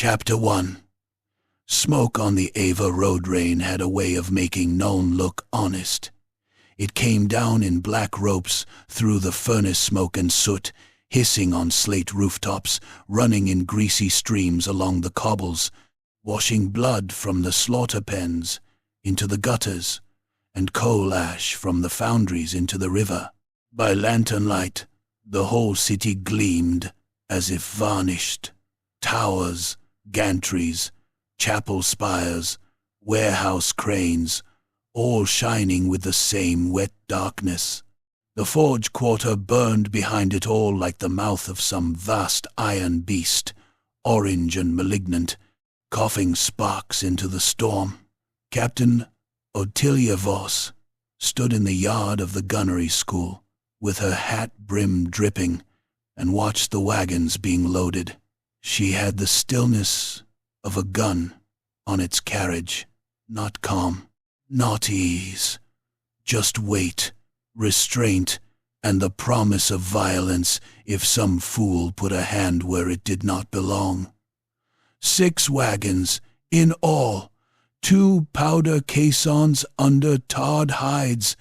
Chapter 1. Smoke on the Ava road rain had a way of making Nuln look honest. It came down in black ropes through the furnace smoke and soot, hissing on slate rooftops, running in greasy streams along the cobbles, washing blood from the slaughter pens into the gutters, and coal ash from the foundries into the river. By lantern light, the whole city gleamed as if varnished. Towers, gantries, chapel spires, warehouse cranes, all shining with the same wet darkness. The forge quarter burned behind it all like the mouth of some vast iron beast, orange and malignant, coughing sparks into the storm. Captain Ottilia Voss stood in the yard of the gunnery school, with her hat brim dripping, and watched the wagons being loaded. She had the stillness of a gun on its carriage, not calm, not ease, just weight, restraint, and the promise of violence if some fool put a hand where it did not belong. 6 wagons, in all, 2 powder caissons under tarred hides,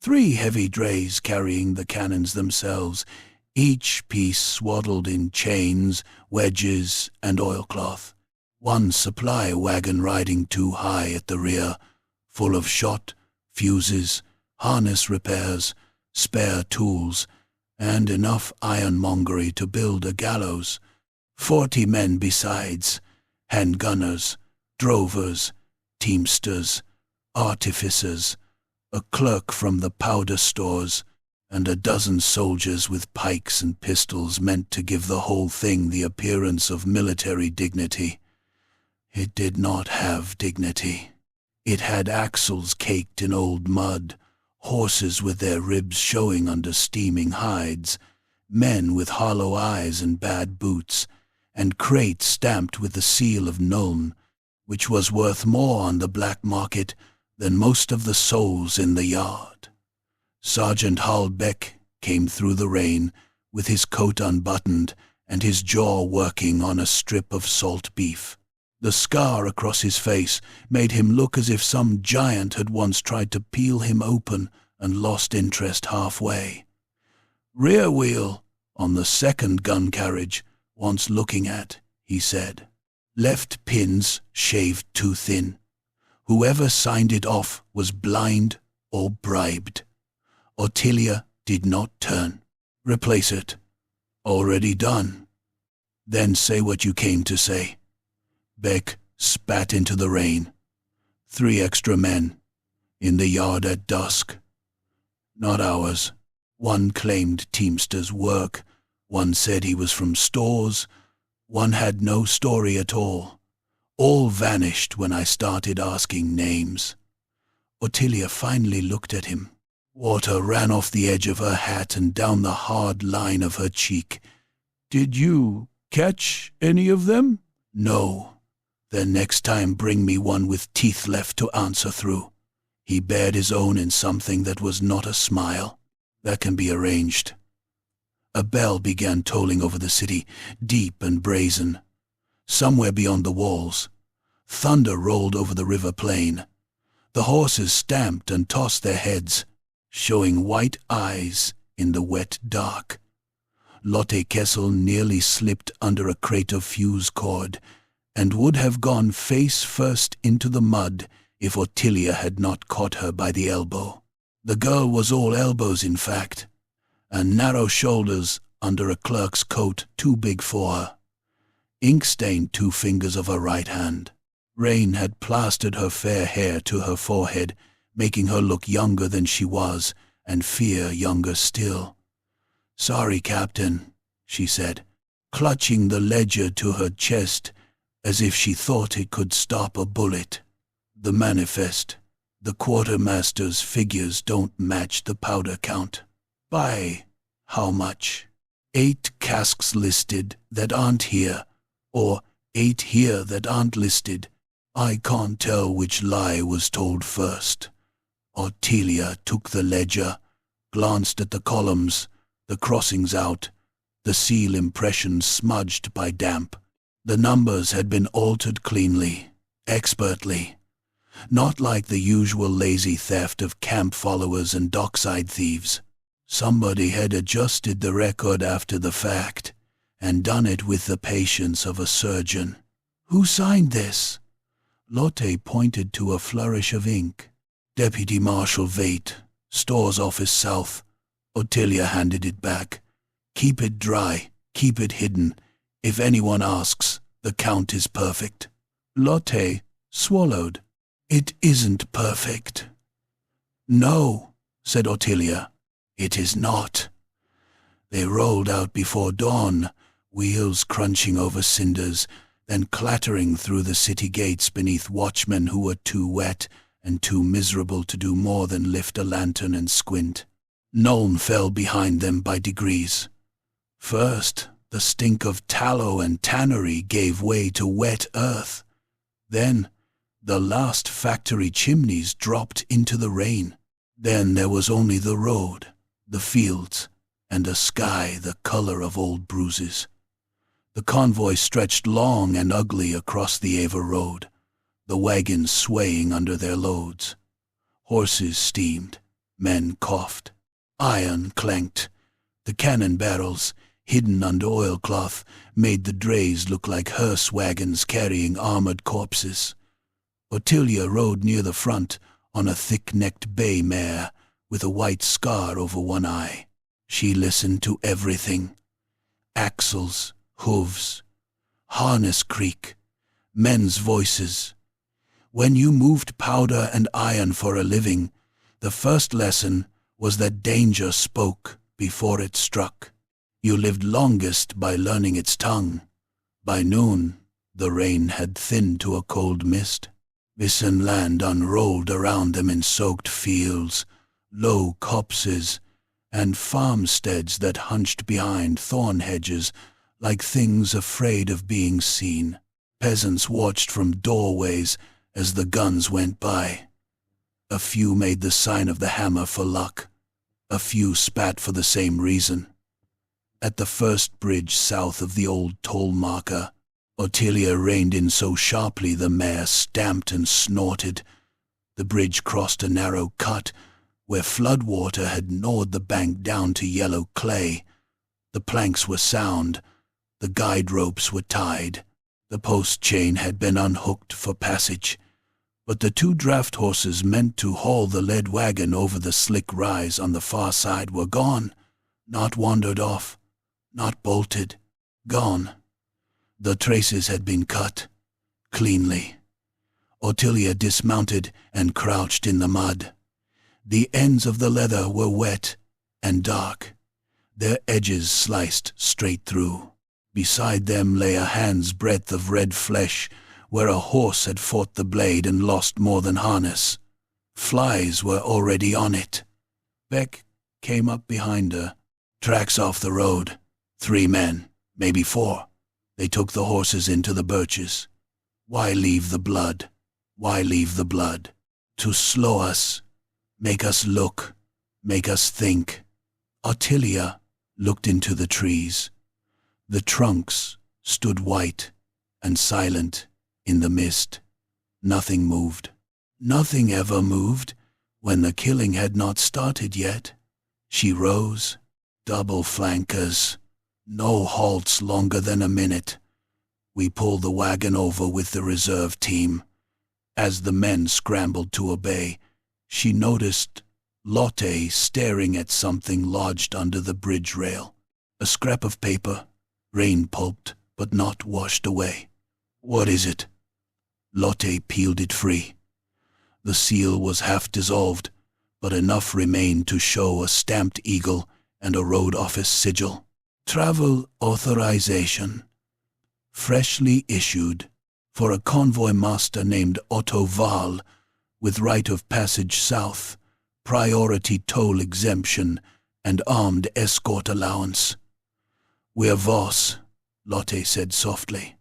3 heavy drays carrying the cannons themselves, each piece swaddled in chains, wedges, and oilcloth. 1 supply wagon riding too high at the rear, full of shot, fuses, harness repairs, spare tools, and enough ironmongery to build a gallows. 40 men besides, hand-gunners, drovers, teamsters, artificers, a clerk from the powder stores, and a dozen soldiers with pikes and pistols meant to give the whole thing the appearance of military dignity. It did not have dignity. It had axles caked in old mud, horses with their ribs showing under steaming hides, men with hollow eyes and bad boots, and crates stamped with the seal of Nuln, which was worth more on the black market than most of the souls in the yard. Sergeant Hallbeck came through the rain, with his coat unbuttoned and his jaw working on a strip of salt beef. The scar across his face made him look as if some giant had once tried to peel him open and lost interest halfway. "Rear wheel on the second gun carriage wants looking at," he said. "Left pins shaved too thin. Whoever signed it off was blind or bribed. Ottilia did not turn. Replace it. Already done. Then say what you came to say." Beck spat into the rain. 3 extra men, in the yard at dusk. Not ours. 1 claimed teamster's work, 1 said he was from stores, 1 had no story at all. All vanished when I started asking names. Ottilia finally looked at him. Water ran off the edge of her hat and down the hard line of her cheek. "Did you catch any of them?" "No." "Then next time bring me one with teeth left to answer through." He bared his own in something that was not a smile. "That can be arranged." A bell began tolling over the city, deep and brazen. Somewhere beyond the walls, thunder rolled over the river plain. The horses stamped and tossed their heads, showing white eyes in the wet dark. Lotte Kessel nearly slipped under a crate of fuse cord, and would have gone face first into the mud if Ottilia had not caught her by the elbow. The girl was all elbows, in fact, and narrow shoulders under a clerk's coat too big for her. Ink stained 2 fingers of her right hand. Rain had plastered her fair hair to her forehead, making her look younger than she was, and fear younger still. "Sorry, Captain," she said, clutching the ledger to her chest as if she thought it could stop a bullet. "The manifest. The quartermaster's figures don't match the powder count." "By how much?" 8 casks listed that aren't here, or 8 here that aren't listed. I can't tell which lie was told first." Ottilia took the ledger, glanced at the columns, the crossings out, the seal impressions smudged by damp. The numbers had been altered cleanly, expertly, not like the usual lazy theft of camp followers and dockside thieves. Somebody had adjusted the record after the fact, and done it with the patience of a surgeon. "Who signed this?" Lotte pointed to a flourish of ink. "Deputy Marshal Vate, Stores Office South." Ottilia handed it back. "Keep it dry, keep it hidden. If anyone asks, the count is perfect." Lotte swallowed. "It isn't perfect." "No," said Ottilia, "it is not." They rolled out before dawn, wheels crunching over cinders, then clattering through the city gates beneath watchmen who were too wet and too miserable to do more than lift a lantern and squint. Nuln fell behind them by degrees. First, the stink of tallow and tannery gave way to wet earth. Then, the last factory chimneys dropped into the rain. Then there was only the road, the fields, and a sky the color of old bruises. The convoy stretched long and ugly across the Ava road, the wagons swaying under their loads. Horses steamed, men coughed, iron clanked. The cannon barrels, hidden under oilcloth, made the drays look like hearse wagons carrying armored corpses. Ottilia rode near the front on a thick-necked bay mare with a white scar over one eye. She listened to everything. Axles, hooves, harness creak, men's voices. When you moved powder and iron for a living, the first lesson was that danger spoke before it struck. You lived longest by learning its tongue. By noon, the rain had thinned to a cold mist. Vissen land unrolled around them in soaked fields, low copses, and farmsteads that hunched behind thorn hedges like things afraid of being seen. Peasants watched from doorways as the guns went by. A few made the sign of the hammer for luck. A few spat for the same reason. At the first bridge south of the old toll marker, Ottilia reined in so sharply the mare stamped and snorted. The bridge crossed a narrow cut where floodwater had gnawed the bank down to yellow clay. The planks were sound. The guide ropes were tied. The post chain had been unhooked for passage. But the two draft horses meant to haul the lead wagon over the slick rise on the far side were gone, not wandered off, not bolted, gone. The traces had been cut, cleanly. Ottilia dismounted and crouched in the mud. The ends of the leather were wet and dark, their edges sliced straight through. Beside them lay a hand's breadth of red flesh where a horse had fought the blade and lost more than harness. Flies were already on it. Beck came up behind her. Tracks off the road. 3 men, maybe 4. They took the horses into the birches. Why leave the blood? Why leave the blood? To slow us, make us look, make us think. Ottilia looked into the trees. The trunks stood white and silent in the mist. Nothing moved. Nothing ever moved when the killing had not started yet. She rose. Double flankers. No halts longer than a minute. We pulled the wagon over with the reserve team. As the men scrambled to obey, she noticed Lotte staring at something lodged under the bridge rail. A scrap of paper, rain-pulped but not washed away. "What is it?" Lotte peeled it free. The seal was half dissolved, but enough remained to show a stamped eagle and a road office sigil. Travel authorization. Freshly issued for a convoy master named Otto Wahl, with right of passage south, priority toll exemption, and armed escort allowance. "We're Voss," Lotte said softly.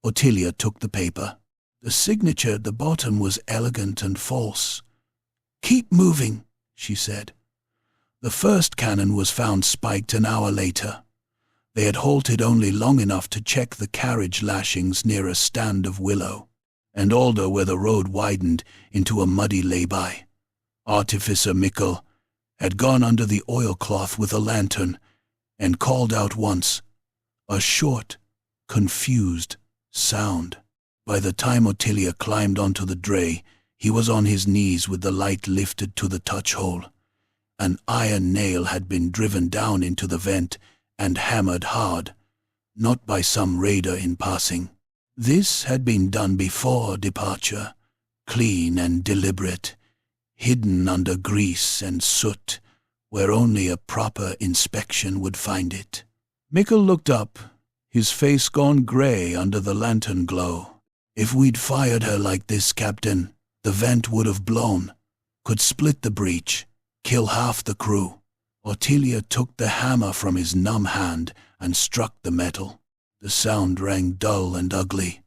Ottilia took the paper. The signature at the bottom was elegant and false. "Keep moving," she said. The first cannon was found spiked an hour later. They had halted only long enough to check the carriage lashings near a stand of willow and alder where the road widened into a muddy lay-by. Artificer Mikkel had gone under the oilcloth with a lantern and called out once, a short, confused sound. By the time Ottilia climbed onto the dray, he was on his knees with the light lifted to the touch-hole. An iron nail had been driven down into the vent and hammered hard, not by some raider in passing. This had been done before departure, clean and deliberate, hidden under grease and soot, where only a proper inspection would find it. Mikkel looked up, his face gone grey under the lantern glow. If we'd fired her like this, Captain, the vent would have blown, could split the breach, kill half the crew. Ottilia took the hammer from his numb hand and struck the metal. The sound rang dull and ugly.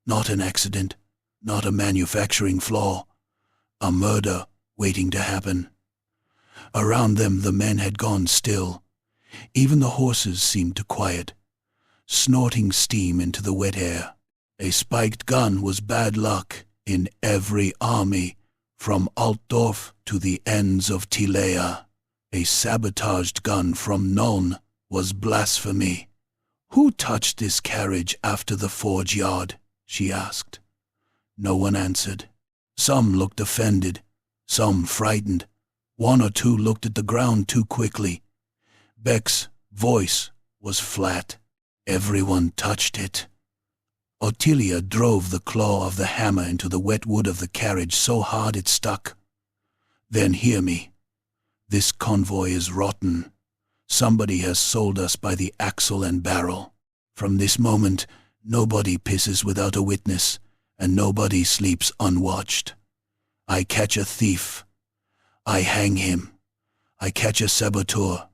Not an accident, not a manufacturing flaw, a murder waiting to happen. Around them the men had gone still. Even the horses seemed to quiet, snorting steam into the wet air. A spiked gun was bad luck in every army, from Altdorf to the ends of Tilea. A sabotaged gun from Nuln was blasphemy. Who touched this carriage after the forge yard? She asked. No one answered. Some looked offended, some frightened. One or two looked at the ground too quickly. Beck's voice was flat. Everyone touched it. Ottilia drove the claw of the hammer into the wet wood of the carriage so hard it stuck. Then hear me. This convoy is rotten. Somebody has sold us by the axle and barrel. From this moment, nobody pisses without a witness, and nobody sleeps unwatched. I catch a thief. I hang him. I catch a saboteur.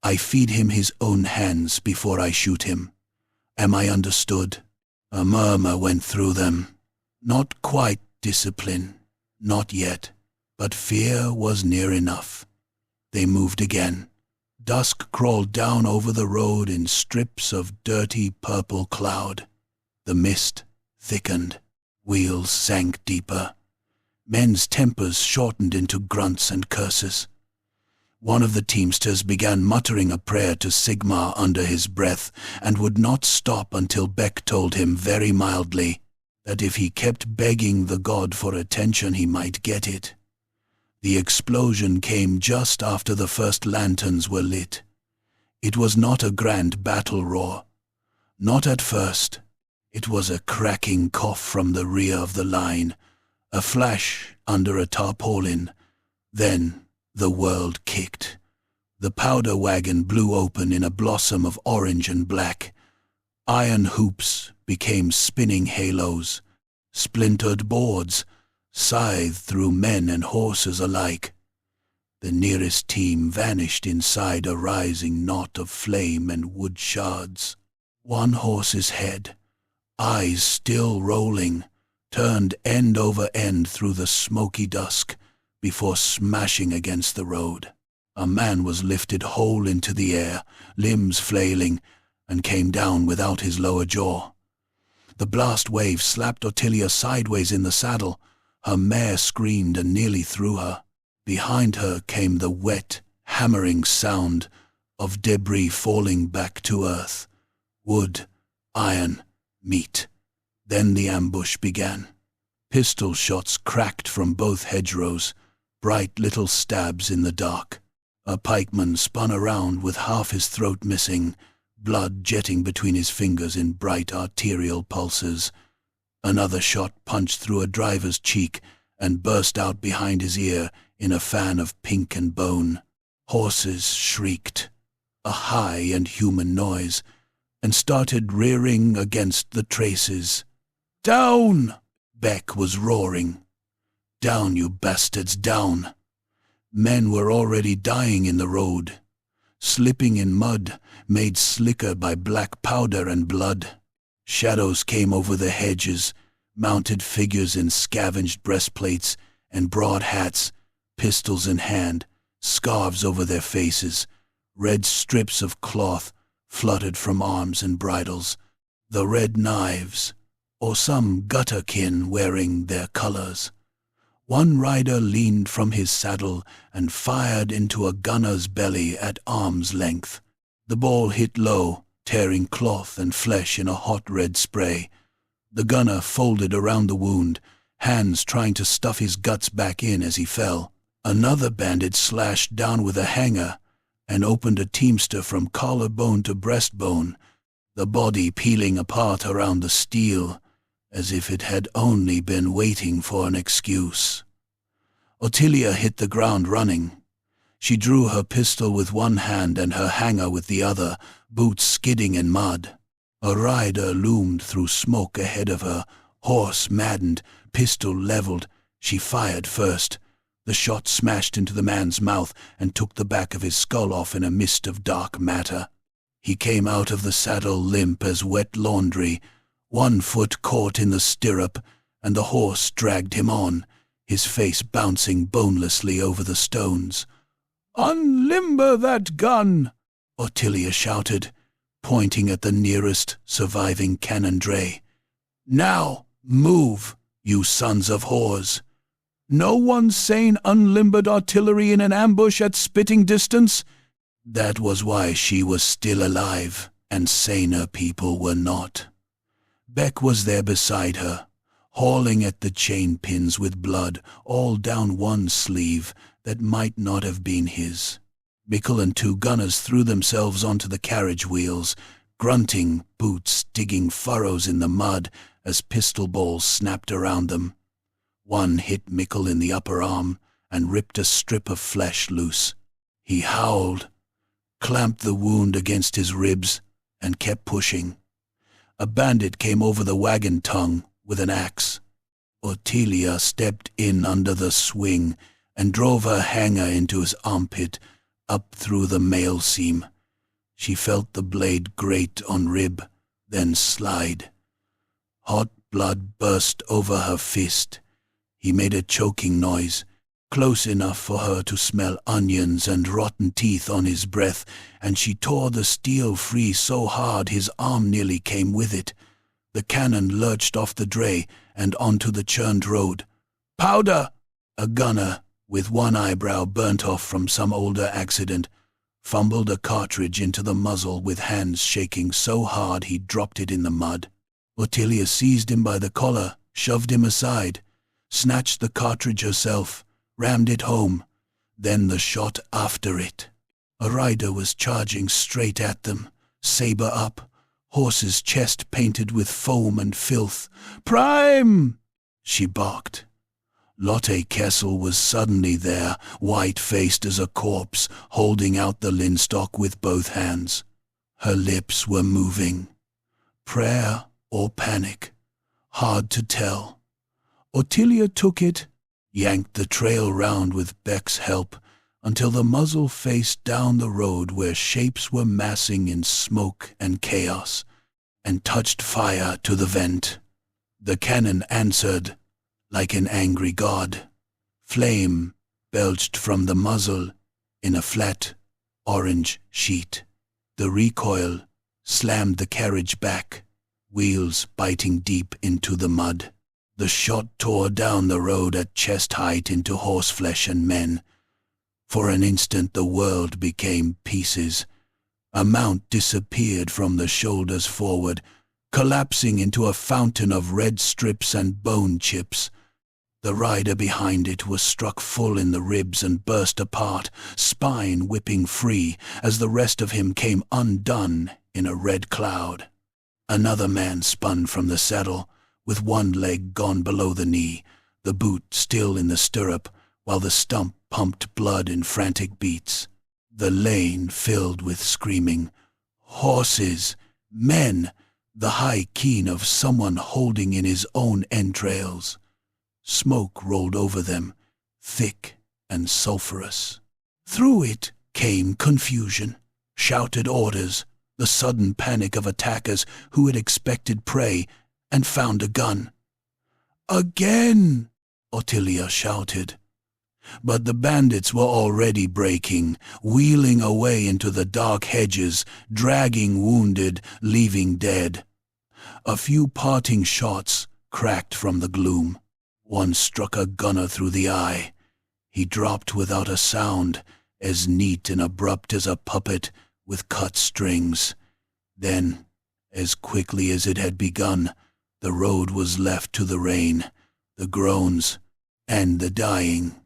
I feed him his own hands before I shoot him. Am I understood? A murmur went through them. Not quite discipline, not yet, but fear was near enough. They moved again. Dusk crawled down over the road in strips of dirty purple cloud. The mist thickened. Wheels sank deeper. Men's tempers shortened into grunts and curses. One of the teamsters began muttering a prayer to Sigmar under his breath and would not stop until Beck told him very mildly that if he kept begging the god for attention he might get it. The explosion came just after the first lanterns were lit. It was not a grand battle roar. Not at first. It was a cracking cough from the rear of the line, a flash under a tarpaulin. Then the world kicked. The powder wagon blew open in a blossom of orange and black. Iron hoops became spinning halos. Splintered boards scythed through men and horses alike. The nearest team vanished inside a rising knot of flame and wood shards. One horse's head, eyes still rolling, turned end over end through the smoky dusk before smashing against the road. A man was lifted whole into the air, limbs flailing, and came down without his lower jaw. The blast wave slapped Ottilia sideways in the saddle. Her mare screamed and nearly threw her. Behind her came the wet, hammering sound of debris falling back to earth. Wood, iron, meat. Then the ambush began. Pistol shots cracked from both hedgerows, bright little stabs in the dark. A pikeman spun around with half his throat missing, blood jetting between his fingers in bright arterial pulses. Another shot punched through a driver's cheek and burst out behind his ear in a fan of pink and bone. Horses shrieked, a high and human noise, and started rearing against the traces. "Down!" Beck was roaring. "Down, you bastards, down!" Men were already dying in the road, slipping in mud made slicker by black powder and blood. Shadows came over the hedges, mounted figures in scavenged breastplates and broad hats, pistols in hand, scarves over their faces, red strips of cloth fluttered from arms and bridles, the red knives, or some gutter-kin wearing their colors. One rider leaned from his saddle and fired into a gunner's belly at arm's length. The ball hit low, tearing cloth and flesh in a hot red spray. The gunner folded around the wound, hands trying to stuff his guts back in as he fell. Another bandit slashed down with a hanger and opened a teamster from collarbone to breastbone, the body peeling apart around the steel, as if it had only been waiting for an excuse. Ottilia hit the ground running. She drew her pistol with one hand and her hanger with the other, boots skidding in mud. A rider loomed through smoke ahead of her, horse maddened, pistol leveled. She fired first. The shot smashed into the man's mouth and took the back of his skull off in a mist of dark matter. He came out of the saddle limp as wet laundry, one foot caught in the stirrup, and the horse dragged him on, his face bouncing bonelessly over the stones. "Unlimber that gun!" Ottilia shouted, pointing at the nearest surviving cannon dray. "Now, move, you sons of whores! No one sane unlimbered artillery in an ambush at spitting distance." That was why she was still alive, and saner people were not. Beck was there beside her, hauling at the chain pins with blood all down one sleeve that might not have been his. Mikkel and two gunners threw themselves onto the carriage wheels, grunting, boots digging furrows in the mud as pistol balls snapped around them. One hit Mikkel in the upper arm and ripped a strip of flesh loose. He howled, clamped the wound against his ribs, and kept pushing. A bandit came over the wagon tongue with an axe. Ottilia stepped in under the swing and drove her hanger into his armpit, up through the mail seam. She felt the blade grate on rib, then slide. Hot blood burst over her fist. He made a choking noise, close enough for her to smell onions and rotten teeth on his breath, and she tore the steel free so hard his arm nearly came with it. The cannon lurched off the dray and onto the churned road. "Powder!" A gunner, with one eyebrow burnt off from some older accident, fumbled a cartridge into the muzzle with hands shaking so hard he dropped it in the mud. Ottilia seized him by the collar, shoved him aside, snatched the cartridge herself, rammed it home, then the shot after it. A rider was charging straight at them, saber up, horse's chest painted with foam and filth. "Prime!" she barked. Lotte Kessel was suddenly there, white-faced as a corpse, holding out the linstock with both hands. Her lips were moving. Prayer or panic, hard to tell. Ottilia took it, yanked the trail round with Beck's help, until the muzzle faced down the road where shapes were massing in smoke and chaos, and touched fire to the vent. The cannon answered like an angry god. Flame belched from the muzzle in a flat, orange sheet. The recoil slammed the carriage back, wheels biting deep into the mud. The shot tore down the road at chest height into horseflesh and men. For an instant the world became pieces. A mount disappeared from the shoulders forward, collapsing into a fountain of red strips and bone chips. The rider behind it was struck full in the ribs and burst apart, spine whipping free as the rest of him came undone in a red cloud. Another man spun from the saddle, with one leg gone below the knee, the boot still in the stirrup, while the stump pumped blood in frantic beats. The lane filled with screaming. Horses, men, the high keen of someone holding in his own entrails. Smoke rolled over them, thick and sulphurous. Through it came confusion, shouted orders, the sudden panic of attackers who had expected prey and found a gun. "Again!" Ottilia shouted. But the bandits were already breaking, wheeling away into the dark hedges, dragging wounded, leaving dead. A few parting shots cracked from the gloom. One struck a gunner through the eye. He dropped without a sound, as neat and abrupt as a puppet with cut strings. Then, as quickly as it had begun, the road was left to the rain, the groans, and the dying.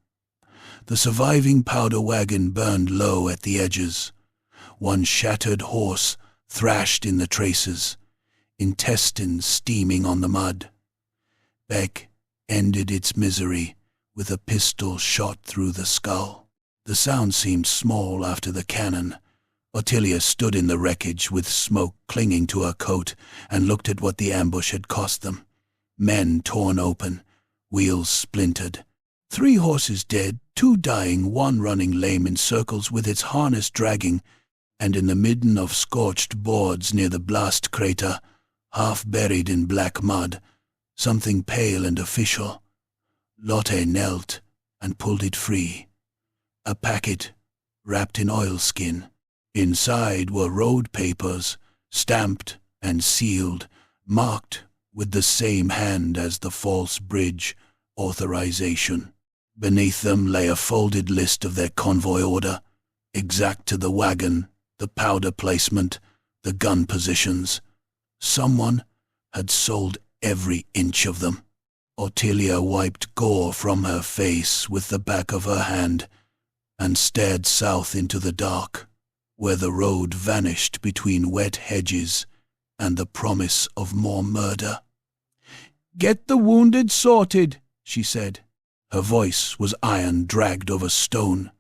The surviving powder wagon burned low at the edges. One shattered horse thrashed in the traces, intestines steaming on the mud. Beck ended its misery with a pistol shot through the skull. The sound seemed small after the cannon. Ottilia stood in the wreckage with smoke clinging to her coat and looked at what the ambush had cost them. Men torn open, wheels splintered. 3 horses dead, 2 dying, 1 running lame in circles with its harness dragging, and in the midden of scorched boards near the blast crater, half buried in black mud, something pale and official. Lotte knelt and pulled it free. A packet wrapped in oilskin. Inside were road papers, stamped and sealed, marked with the same hand as the false bridge authorization. Beneath them lay a folded list of their convoy order, exact to the wagon, the powder placement, the gun positions. Someone had sold every inch of them. Ottilia wiped gore from her face with the back of her hand and stared south into the dark, where the road vanished between wet hedges and the promise of more murder. "Get the wounded sorted," she said. Her voice was iron dragged over stone.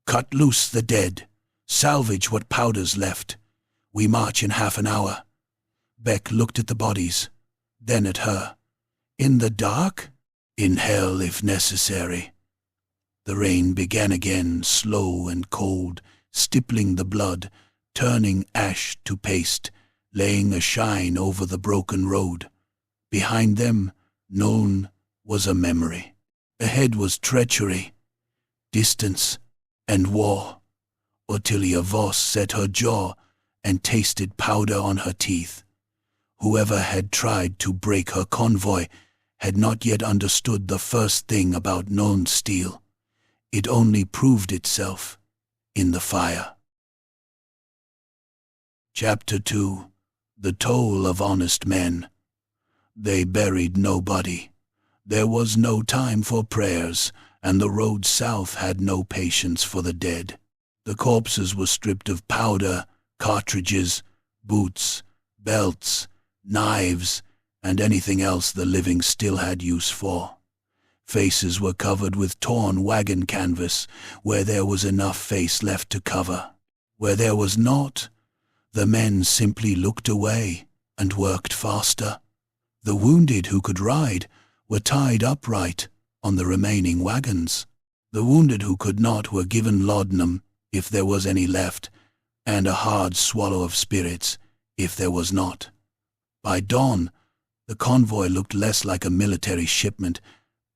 "Cut loose the dead. Salvage what powder's left. We march in half an hour." Beck looked at the bodies, then at her. "In the dark? In hell if necessary." The rain began again, slow and cold, stippling the blood, turning ash to paste, laying a shine over the broken road. Behind them, known was a memory. Ahead was treachery, distance, and war. Ottilia Voss set her jaw and tasted powder on her teeth. Whoever had tried to break her convoy had not yet understood the first thing about known steel. It only proved itself in the fire. Chapter 2. The Toll of Honest Men. They buried nobody. There was no time for prayers, and the road south had no patience for the dead. The corpses were stripped of powder, cartridges, boots, belts, knives, and anything else the living still had use for. Faces were covered with torn wagon canvas, where there was enough face left to cover. Where there was not, the men simply looked away and worked faster. The wounded who could ride were tied upright on the remaining wagons. The wounded who could not were given laudanum, if there was any left, and a hard swallow of spirits, if there was not. By dawn, the convoy looked less like a military shipment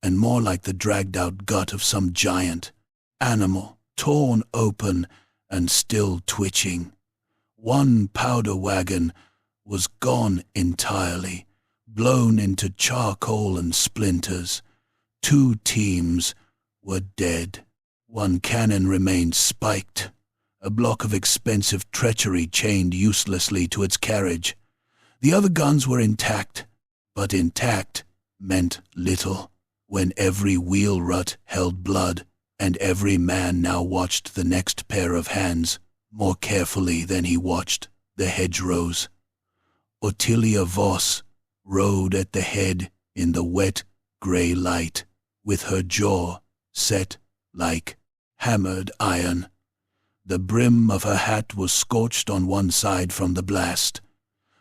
and more like the dragged-out gut of some giant animal, torn open and still twitching. One powder wagon was gone entirely, blown into charcoal and splinters. 2 teams were dead. 1 cannon remained spiked, a block of expensive treachery chained uselessly to its carriage. The other guns were intact, but intact meant little when every wheel rut held blood, and every man now watched the next pair of hands more carefully than he watched the hedgerows. Ottilia Voss rode at the head in the wet, grey light, with her jaw set like hammered iron. The brim of her hat was scorched on one side from the blast.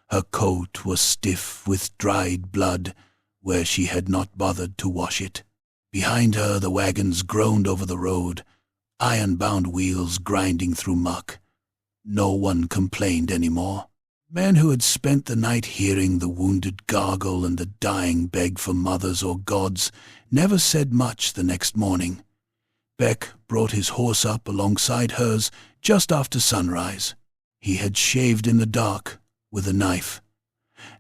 Her coat was stiff with dried blood where she had not bothered to wash it. Behind her the wagons groaned over the road, iron-bound wheels grinding through muck. No one complained any more. Men who had spent the night hearing the wounded gargle and the dying beg for mothers or gods never said much the next morning. Beck brought his horse up alongside hers just after sunrise. He had shaved in the dark with a knife,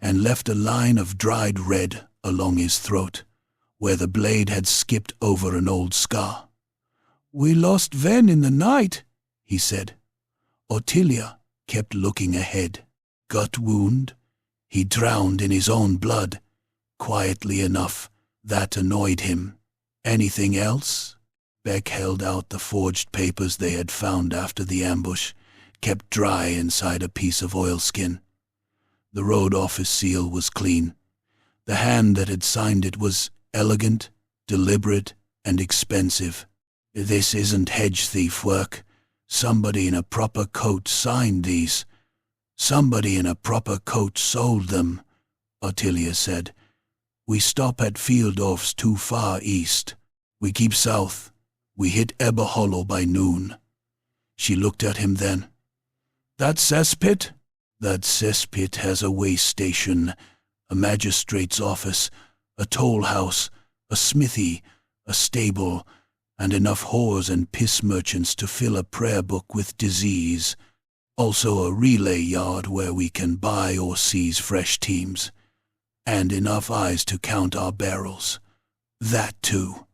and left a line of dried red along his throat, where the blade had skipped over an old scar. "We lost Ven in the night," he said. Ottilia kept looking ahead. Gut wound? He drowned in his own blood. Quietly enough, that annoyed him. Anything else? Beck held out the forged papers they had found after the ambush, kept dry inside a piece of oilskin. The road office seal was clean. The hand that had signed it was elegant, deliberate, and expensive. "This isn't hedge thief work. Somebody in a proper coat signed these. Somebody in a proper coat sold them," Ottilia said. "We stop at Fieldorf's too far east. We keep south. We hit Ebahol by noon." She looked at him then. "That cesspit?" "That cesspit has a way station, a magistrate's office, a toll house, a smithy, a stable, and enough whores and piss merchants to fill a prayer book with disease. Also a relay yard where we can buy or seize fresh teams. And enough eyes to count our barrels. That too."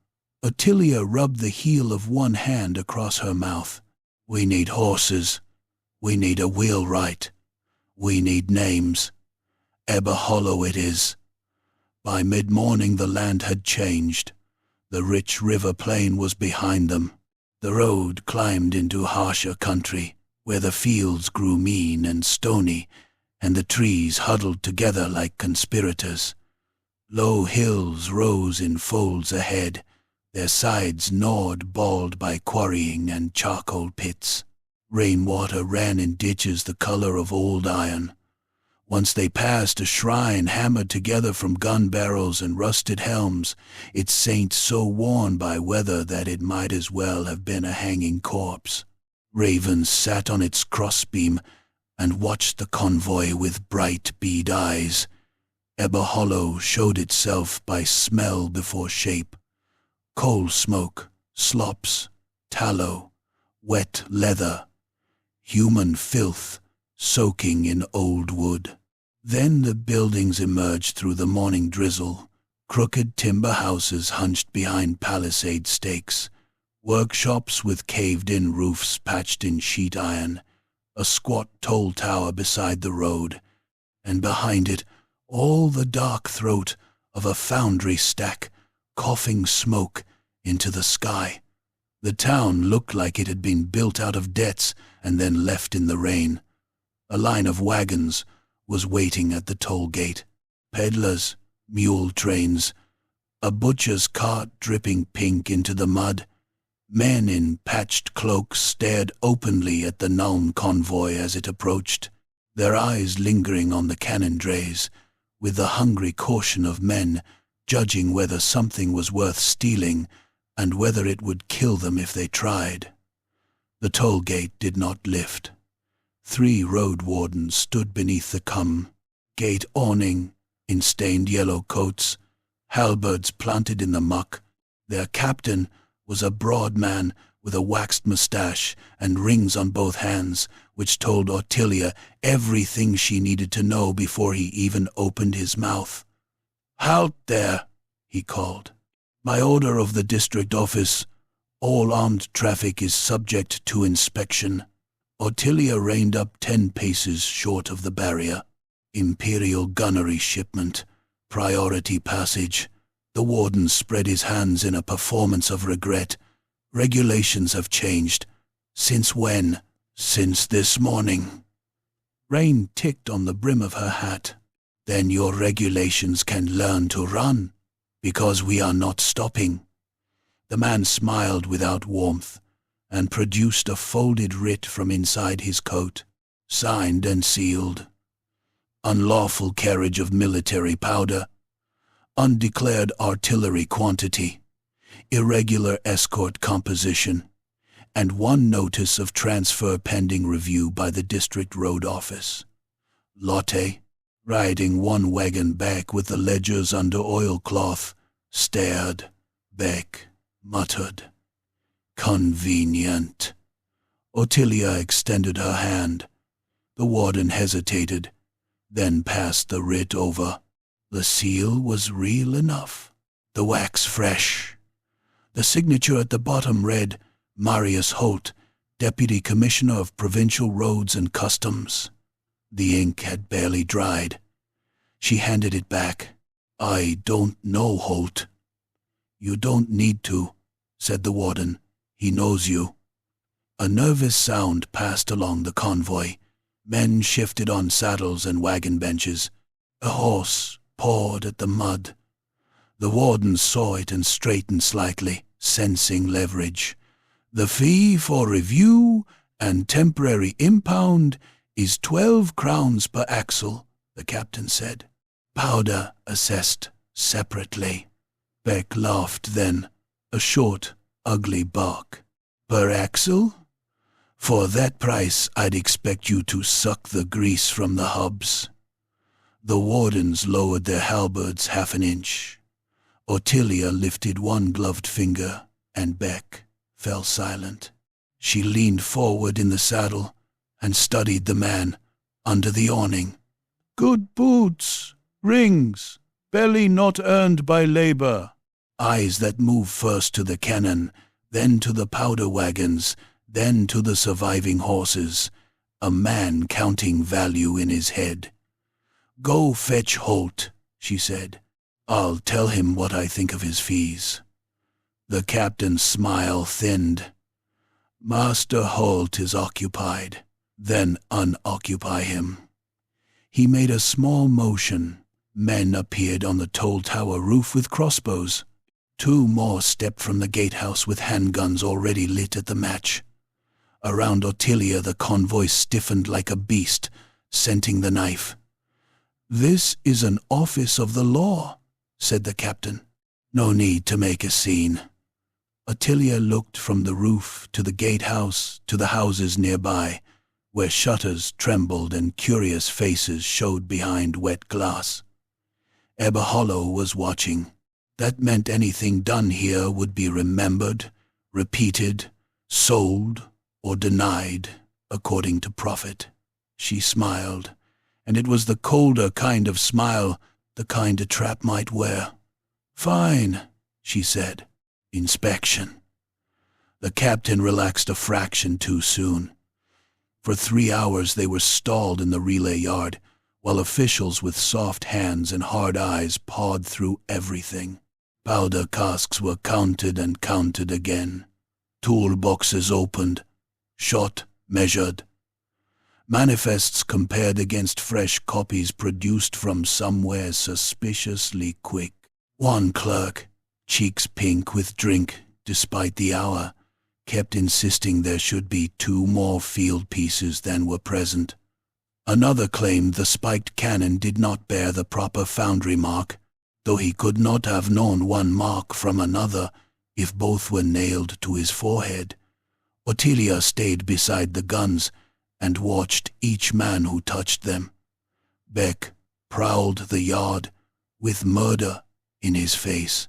Ottilia rubbed the heel of one hand across her mouth. "We need horses. We need a wheelwright. We need names. Ebahol it is." By mid-morning the land had changed. The rich river plain was behind them. The road climbed into harsher country, where the fields grew mean and stony, and the trees huddled together like conspirators. Low hills rose in folds ahead, their sides gnawed bald by quarrying and charcoal pits. Rainwater ran in ditches the color of old iron. Once they passed a shrine hammered together from gun barrels and rusted helms, its saint so worn by weather that it might as well have been a hanging corpse. Ravens sat on its crossbeam and watched the convoy with bright bead eyes. Ebahol showed itself by smell before shape. Coal smoke, slops, tallow, wet leather, human filth soaking in old wood. Then the buildings emerged through the morning drizzle. Crooked timber houses hunched behind palisade stakes, workshops with caved-in roofs patched in sheet iron, a squat toll tower beside the road, and behind it all the dark throat of a foundry stack, coughing smoke into the sky. The town looked like it had been built out of debts and then left in the rain. A line of wagons was waiting at the toll gate. Peddlers, mule trains, a butcher's cart dripping pink into the mud. Men in patched cloaks stared openly at the Nuln convoy as it approached, their eyes lingering on the cannon drays, with the hungry caution of men judging whether something was worth stealing and whether it would kill them if they tried. The toll gate did not lift. 3 road wardens stood beneath the gate awning in stained yellow coats, halberds planted in the muck. Their captain was a broad man with a waxed moustache and rings on both hands, which told Ottilia everything she needed to know before he even opened his mouth. "Halt there," he called. "By order of the district office, all armed traffic is subject to inspection." Ottilia reined up 10 paces short of the barrier. "Imperial gunnery shipment, priority passage." The warden spread his hands in a performance of regret. "Regulations have changed." "Since when?" "Since this morning." Rain ticked on the brim of her hat. "Then your regulations can learn to run, because we are not stopping." The man smiled without warmth and produced a folded writ from inside his coat, signed and sealed. "Unlawful carriage of military powder, undeclared artillery quantity, irregular escort composition, and 1 notice of transfer pending review by the district road office." Lotte, riding 1 wagon back with the ledgers under oilcloth, stared. Beck muttered, Convenient. Ottilia extended her hand. The warden hesitated, then passed the writ over. The seal was real enough, the wax fresh. The signature at the bottom read, Marius Holt, Deputy Commissioner of Provincial Roads and Customs. The ink had barely dried. She handed it back. I don't know Holt. You don't need to, said the warden. He knows you. A nervous sound passed along the convoy. Men shifted on saddles and wagon benches. A horse pawed at the mud. The warden saw it and straightened slightly, sensing leverage. The fee for review and temporary impound is 12 crowns per axle, the captain said. Powder assessed separately. Beck laughed then, a short, ugly bark. Per axle? For that price, I'd expect you to suck the grease from the hubs. The wardens lowered their halberds half an inch. Ottilia lifted one gloved finger, and Beck fell silent. She leaned forward in the saddle and studied the man under the awning. Good boots, rings, belly not earned by labor. Eyes that move first to the cannon, then to the powder wagons, then to the surviving horses. A man counting value in his head. Go fetch Holt, she said. I'll tell him what I think of his fees. The captain's smile thinned. Master Holt is occupied. Then unoccupy him. He made a small motion. Men appeared on the toll tower roof with crossbows. 2 more stepped from the gatehouse with handguns already lit at the match. Around Ottilia the convoy stiffened like a beast, scenting the knife. This is an office of the law, said the captain. No need to make a scene. Ottilia looked from the roof to the gatehouse to the houses nearby, where shutters trembled and curious faces showed behind wet glass. Ebahol was watching. That meant anything done here would be remembered, repeated, sold, or denied, according to profit. She smiled, and it was the colder kind of smile, the kind a trap might wear. Fine, she said. Inspection. The captain relaxed a fraction too soon. For 3 hours they were stalled in the relay yard, while officials with soft hands and hard eyes pawed through everything. Powder casks were counted and counted again. Toolboxes opened. Shot measured. Manifests compared against fresh copies produced from somewhere suspiciously quick. One clerk, cheeks pink with drink despite the hour, kept insisting there should be 2 more field pieces than were present. Another claimed the spiked cannon did not bear the proper foundry mark, though he could not have known one mark from another if both were nailed to his forehead. Ottilia stayed beside the guns and watched each man who touched them. Beck prowled the yard with murder in his face.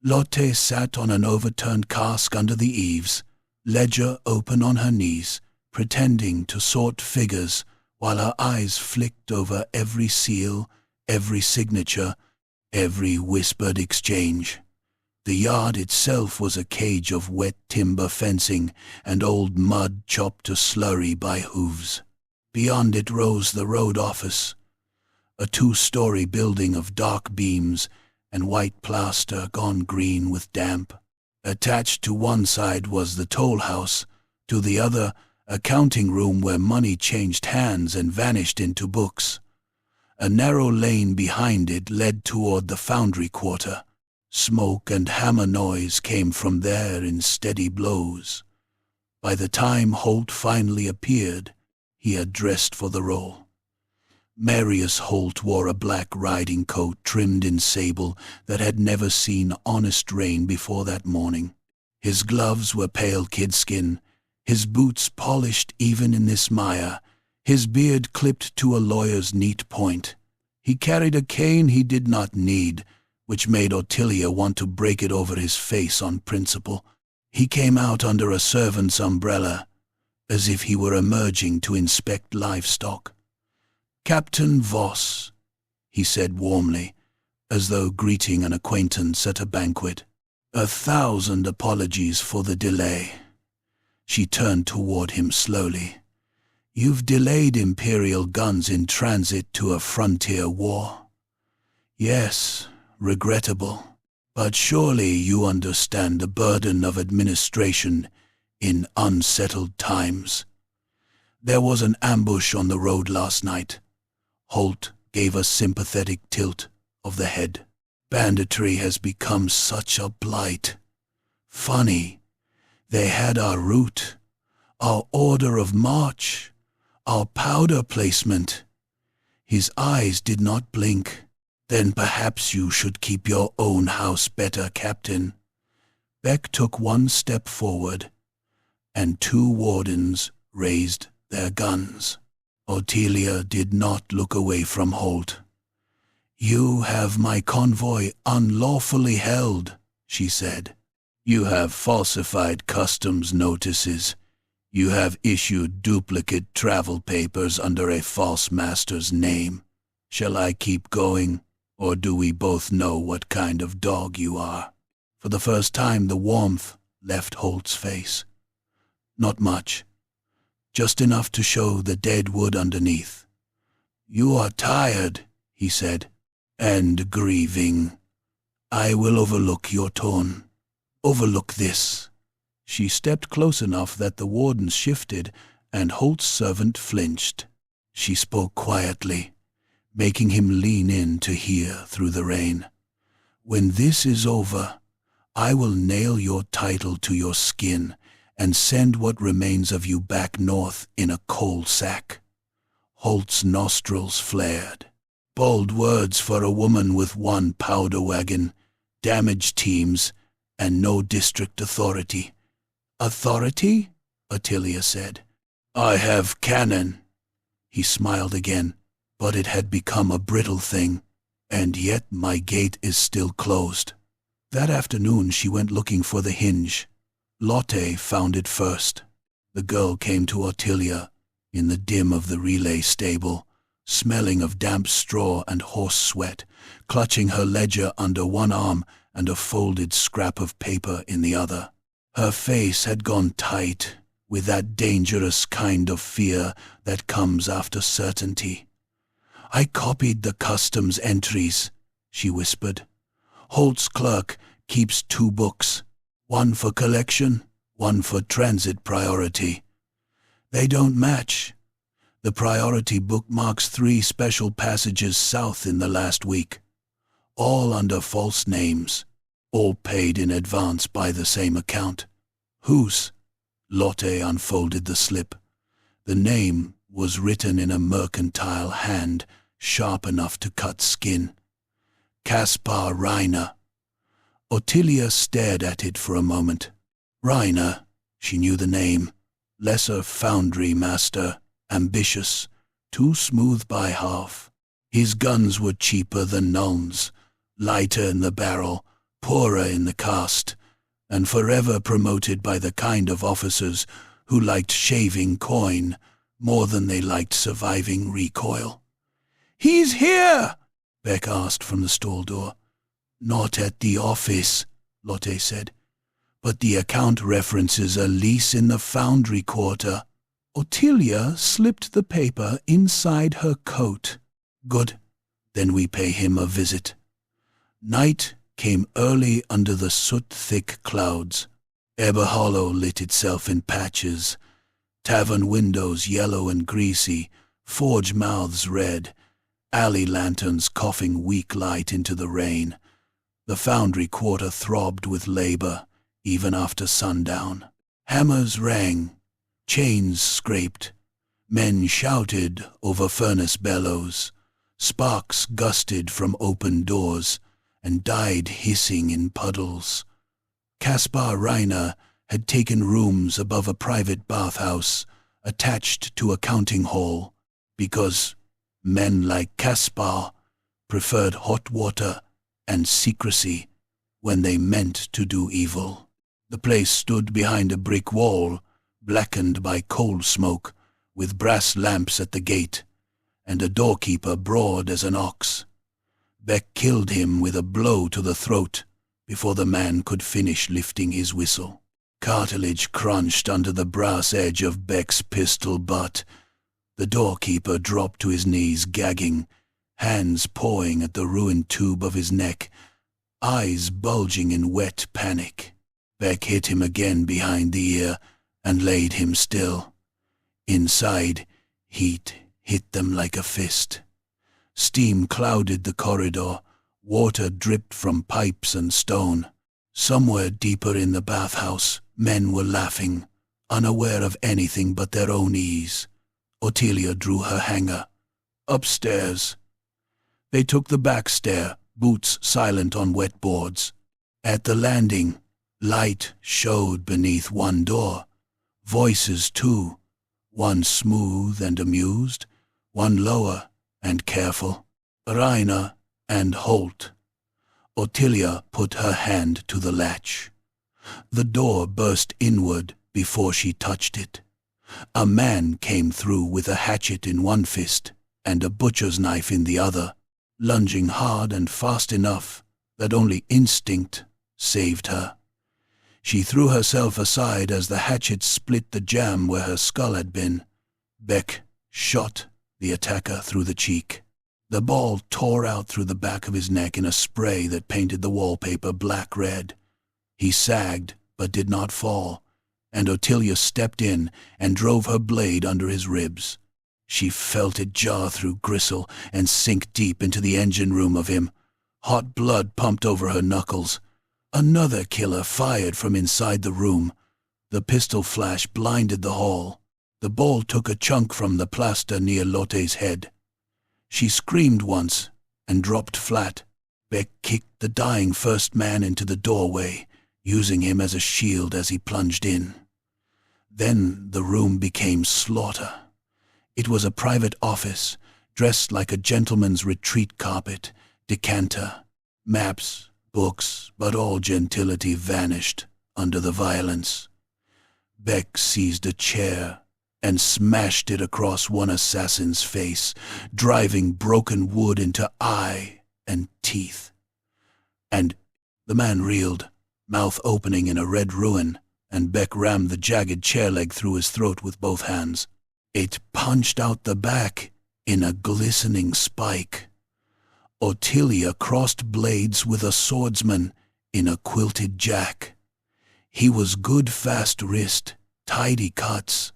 Lotte sat on an overturned cask under the eaves, ledger open on her knees, pretending to sort figures while her eyes flicked over every seal, every signature, every whispered exchange. The yard itself was a cage of wet timber fencing and old mud chopped to slurry by hooves. Beyond it rose the road office, a 2-story building of dark beams and white plaster gone green with damp. Attached to one side was the toll house, to the other a counting room where money changed hands and vanished into books. A narrow lane behind it led toward the foundry quarter. Smoke and hammer noise came from there in steady blows. By the time Holt finally appeared, he had dressed for the role. Marius Holt wore a black riding coat trimmed in sable that had never seen honest rain before that morning. His gloves were pale kidskin, his boots polished even in this mire, his beard clipped to a lawyer's neat point. He carried a cane he did not need, which made Ottilia want to break it over his face on principle. He came out under a servant's umbrella, as if he were emerging to inspect livestock. "Captain Voss," he said warmly, as though greeting an acquaintance at a banquet. "1,000 apologies for the delay." She turned toward him slowly. "You've delayed Imperial guns in transit to a frontier war. Yes, regrettable. But surely you understand the burden of administration in unsettled times. There was an ambush on the road last night." Holt gave a sympathetic tilt of the head. "Banditry has become such a blight. Funny, they had our route, our order of march, our powder placement." His eyes did not blink. "Then perhaps you should keep your own house better, Captain." Beck took one step forward, and 2 wardens raised their guns. Ottilia did not look away from Holt. "You have my convoy unlawfully held," she said. "You have falsified customs notices. You have issued duplicate travel papers under a false master's name. Shall I keep going? Or do we both know what kind of dog you are?" For the first time the warmth left Holt's face. Not much. Just enough to show the dead wood underneath. "You are tired," he said, "and grieving. I will overlook your tone. Overlook this." She stepped close enough that the wardens shifted and Holt's servant flinched. She spoke quietly, making him lean in to hear through the rain. "When this is over, I will nail your title to your skin and send what remains of you back north in a coal sack." Holt's nostrils flared. Bold words for a woman with 1 powder wagon, damage teams, and no district authority. "Authority?" Ottilia said. "I have cannon." He smiled again, but it had become a brittle thing, and yet my gate is still closed. That afternoon she went looking for the hinge. Lotte found it first. The girl came to Ottilia in the dim of the relay stable, smelling of damp straw and horse sweat, clutching her ledger under one arm and a folded scrap of paper in the other. Her face had gone tight with that dangerous kind of fear that comes after certainty. "I copied the customs entries," she whispered. "Holt's clerk keeps 2 books, one for collection, one for transit priority. They don't match. The priority book marks 3 special passages south in the last week, all under false names, all paid in advance by the same account. Whose?" Lotte unfolded the slip. The name was written in a mercantile hand, sharp enough to cut skin. "Caspar Reiner." Ottilia stared at it for a moment. Reiner, she knew the name. Lesser foundry master, ambitious, too smooth by half. His guns were cheaper than Nuln's, lighter in the barrel, poorer in the cast, and forever promoted by the kind of officers who liked shaving coin more than they liked surviving recoil. "He's here!" Beck asked from the stall door. "Not at the office," Lotte said, "but the account references a lease in the foundry quarter." Ottilia slipped the paper inside her coat. "Good, then we pay him a visit." Night came early under the soot-thick clouds. Ebahol lit itself in patches, tavern windows yellow and greasy, forge mouths red, alley lanterns coughing weak light into the rain. The foundry quarter throbbed with labor, even after sundown. Hammers rang, chains scraped, men shouted over furnace bellows, sparks gusted from open doors and died hissing in puddles. Caspar Reiner had taken rooms above a private bathhouse attached to a counting hall because men like Caspar preferred hot water and secrecy when they meant to do evil. The place stood behind a brick wall, blackened by coal smoke, with brass lamps at the gate, and a doorkeeper broad as an ox. Beck killed him with a blow to the throat before the man could finish lifting his whistle. Cartilage crunched under the brass edge of Beck's pistol butt. The doorkeeper dropped to his knees, gagging, hands pawing at the ruined tube of his neck, eyes bulging in wet panic. Beck hit him again behind the ear and laid him still. Inside, heat hit them like a fist. Steam clouded the corridor, water dripped from pipes and stone. Somewhere deeper in the bathhouse, men were laughing, unaware of anything but their own ease. Ottilia drew her hanger. Upstairs. They took the back stair, boots silent on wet boards. At the landing, light showed beneath one door. Voices, too, one smooth and amused, one lower and careful. Rainer and Holt. Ottilia put her hand to the latch. The door burst inward before she touched it. A man came through with a hatchet in one fist and a butcher's knife in the other, lunging hard and fast enough that only instinct saved her. She threw herself aside as the hatchet split the jamb where her skull had been. Beck shot the attacker through the cheek. The ball tore out through the back of his neck in a spray that painted the wallpaper black-red. He sagged but did not fall, and Ottilia stepped in and drove her blade under his ribs. She felt it jar through gristle and sink deep into the engine room of him. Hot blood pumped over her knuckles. Another killer fired from inside the room. The pistol flash blinded the hall. The ball took a chunk from the plaster near Lotte's head. She screamed once and dropped flat. Beck kicked the dying first man into the doorway, using him as a shield as he plunged in. Then the room became slaughter. It was a private office, dressed like a gentleman's retreat carpet, decanter, maps, books, but all gentility vanished under the violence. Beck seized a chair and smashed it across one assassin's face, driving broken wood into eye and teeth. And the man reeled, mouth opening in a red ruin, and Beck rammed the jagged chair leg through his throat with both hands. It punched out the back in a glistening spike. Ottilia crossed blades with a swordsman in a quilted jack. He was good fast wrist, tidy cuts,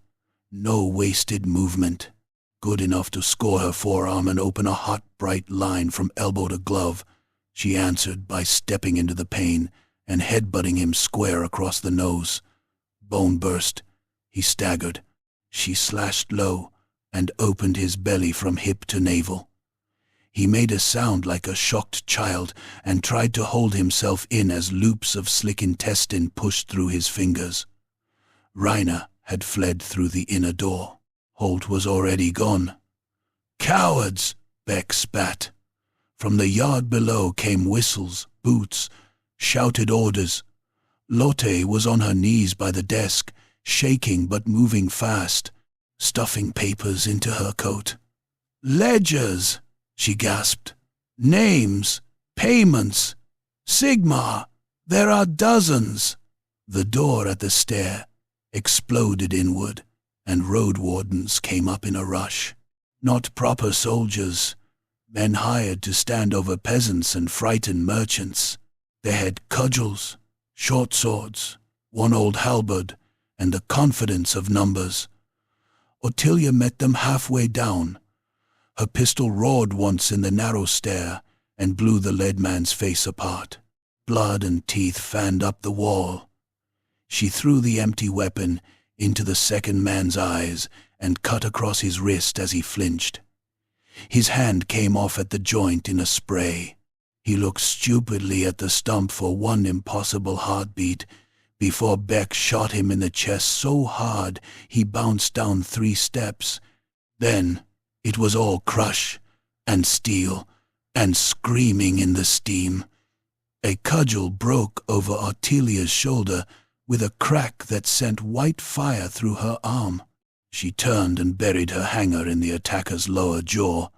no wasted movement, good enough to score her forearm and open a hot, bright line from elbow to glove. She answered by stepping into the pain and headbutting him square across the nose. Bone burst. He staggered. She slashed low and opened his belly from hip to navel. He made a sound like a shocked child and tried to hold himself in as loops of slick intestine pushed through his fingers. Rainer had fled through the inner door. Holt was already gone. "Cowards!" Beck spat. From the yard below came whistles, boots, shouted orders. Lotte was on her knees by the desk, shaking but moving fast, stuffing papers into her coat. "Ledgers!" she gasped. "Names, payments, Sigmar, there are dozens." The door at the stair exploded inward, and road wardens came up in a rush. Not proper soldiers, men hired to stand over peasants and frighten merchants. They had cudgels, short swords, one old halberd, and the confidence of numbers. Ottilia met them halfway down. Her pistol roared once in the narrow stair and blew the lead man's face apart. Blood and teeth fanned up the wall. She threw the empty weapon into the second man's eyes and cut across his wrist as he flinched. His hand came off at the joint in a spray. He looked stupidly at the stump for one impossible heartbeat before Beck shot him in the chest so hard he bounced down 3 steps. Then it was all crush and steel and screaming in the steam. A cudgel broke over Ottilia's shoulder, with a crack that sent white fire through her arm. She turned and buried her hanger in the attacker's lower jaw,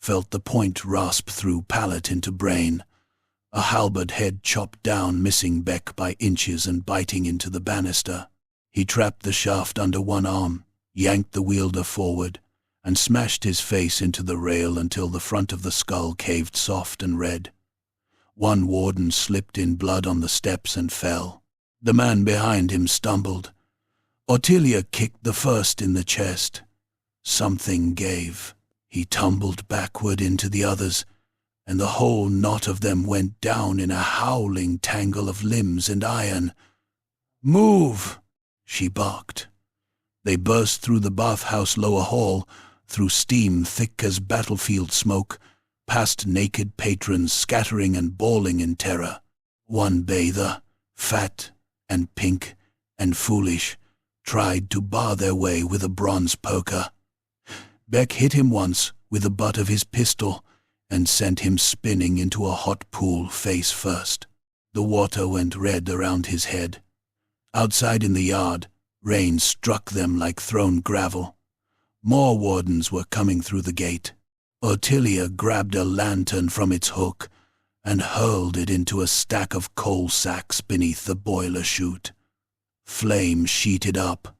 felt the point rasp through palate into brain. A halberd head chopped down, missing Beck by inches and biting into the banister. He trapped the shaft under one arm, yanked the wielder forward, and smashed his face into the rail until the front of the skull caved soft and red. One warden slipped in blood on the steps and fell. The man behind him stumbled. Ottilia kicked the first in the chest. Something gave. He tumbled backward into the others, and the whole knot of them went down in a howling tangle of limbs and iron. "Move!" she barked. They burst through the bathhouse lower hall, through steam thick as battlefield smoke, past naked patrons scattering and bawling in terror. One bather, fat and pink and foolish, tried to bar their way with a bronze poker. Beck hit him once with the butt of his pistol and sent him spinning into a hot pool face first. The water went red around his head. Outside in the yard, rain struck them like thrown gravel. More wardens were coming through the gate. Ottilia grabbed a lantern from its hook and hurled it into a stack of coal sacks beneath the boiler chute. Flame sheeted up.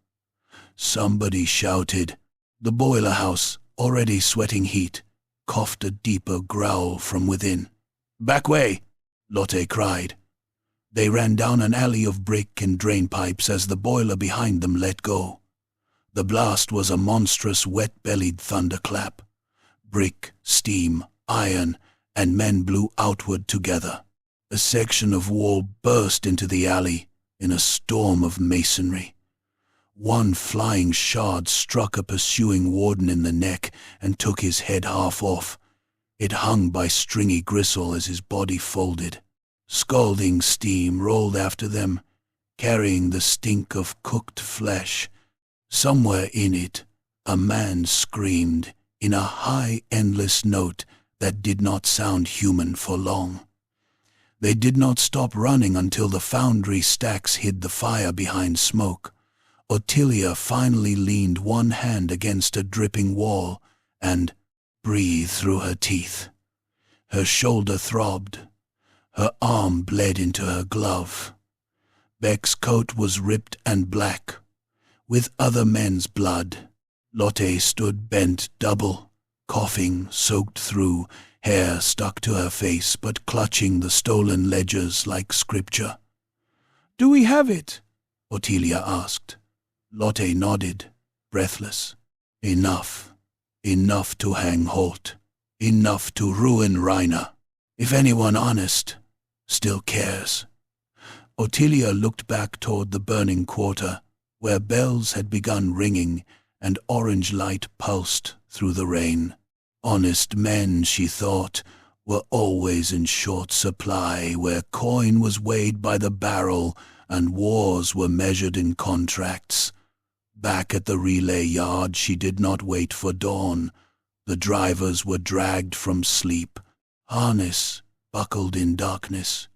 Somebody shouted. The boiler house, already sweating heat, coughed a deeper growl from within. "Back way!" Lotte cried. They ran down an alley of brick and drain pipes as the boiler behind them let go. The blast was a monstrous wet-bellied thunderclap. Brick, steam, iron, and men blew outward together. A section of wall burst into the alley in a storm of masonry. One flying shard struck a pursuing warden in the neck and took his head half off. It hung by stringy gristle as his body folded. Scalding steam rolled after them, carrying the stink of cooked flesh. Somewhere in it, a man screamed in a high, endless note that did not sound human for long. They did not stop running until the foundry stacks hid the fire behind smoke. Ottilia finally leaned one hand against a dripping wall and breathed through her teeth. Her shoulder throbbed. Her arm bled into her glove. Beck's coat was ripped and black, with other men's blood. Lotte stood bent double, coughing, soaked through, hair stuck to her face but clutching the stolen ledgers like scripture. "Do we have it?" Ottilia asked. Lotte nodded, breathless. "Enough. Enough to hang Holt. Enough to ruin Rainer. If anyone honest still cares." Ottilia looked back toward the burning quarter, where bells had begun ringing and orange light pulsed through the rain. Honest men, she thought, were always in short supply, where coin was weighed by the barrel and wars were measured in contracts. Back at the relay yard, she did not wait for dawn. The drivers were dragged from sleep, harness buckled in darkness.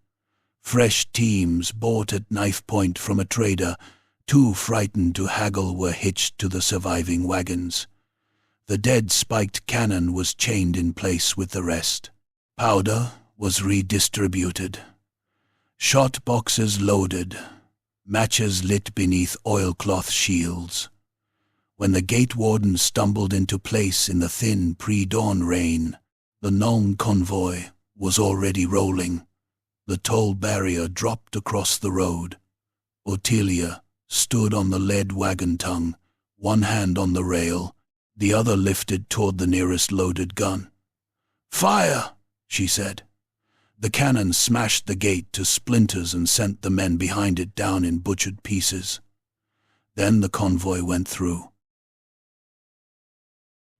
Fresh teams bought at knife point from a trader, too frightened to haggle, were hitched to the surviving wagons. The dead spiked cannon was chained in place with the rest. Powder was redistributed. Shot boxes loaded. Matches lit beneath oilcloth shields. When the gate warden stumbled into place in the thin pre-dawn rain, the Nuln convoy was already rolling. The toll barrier dropped across the road. Ottilia stood on the lead wagon tongue, one hand on the rail, the other lifted toward the nearest loaded gun. "Fire!" she said. The cannon smashed the gate to splinters and sent the men behind it down in butchered pieces. Then the convoy went through.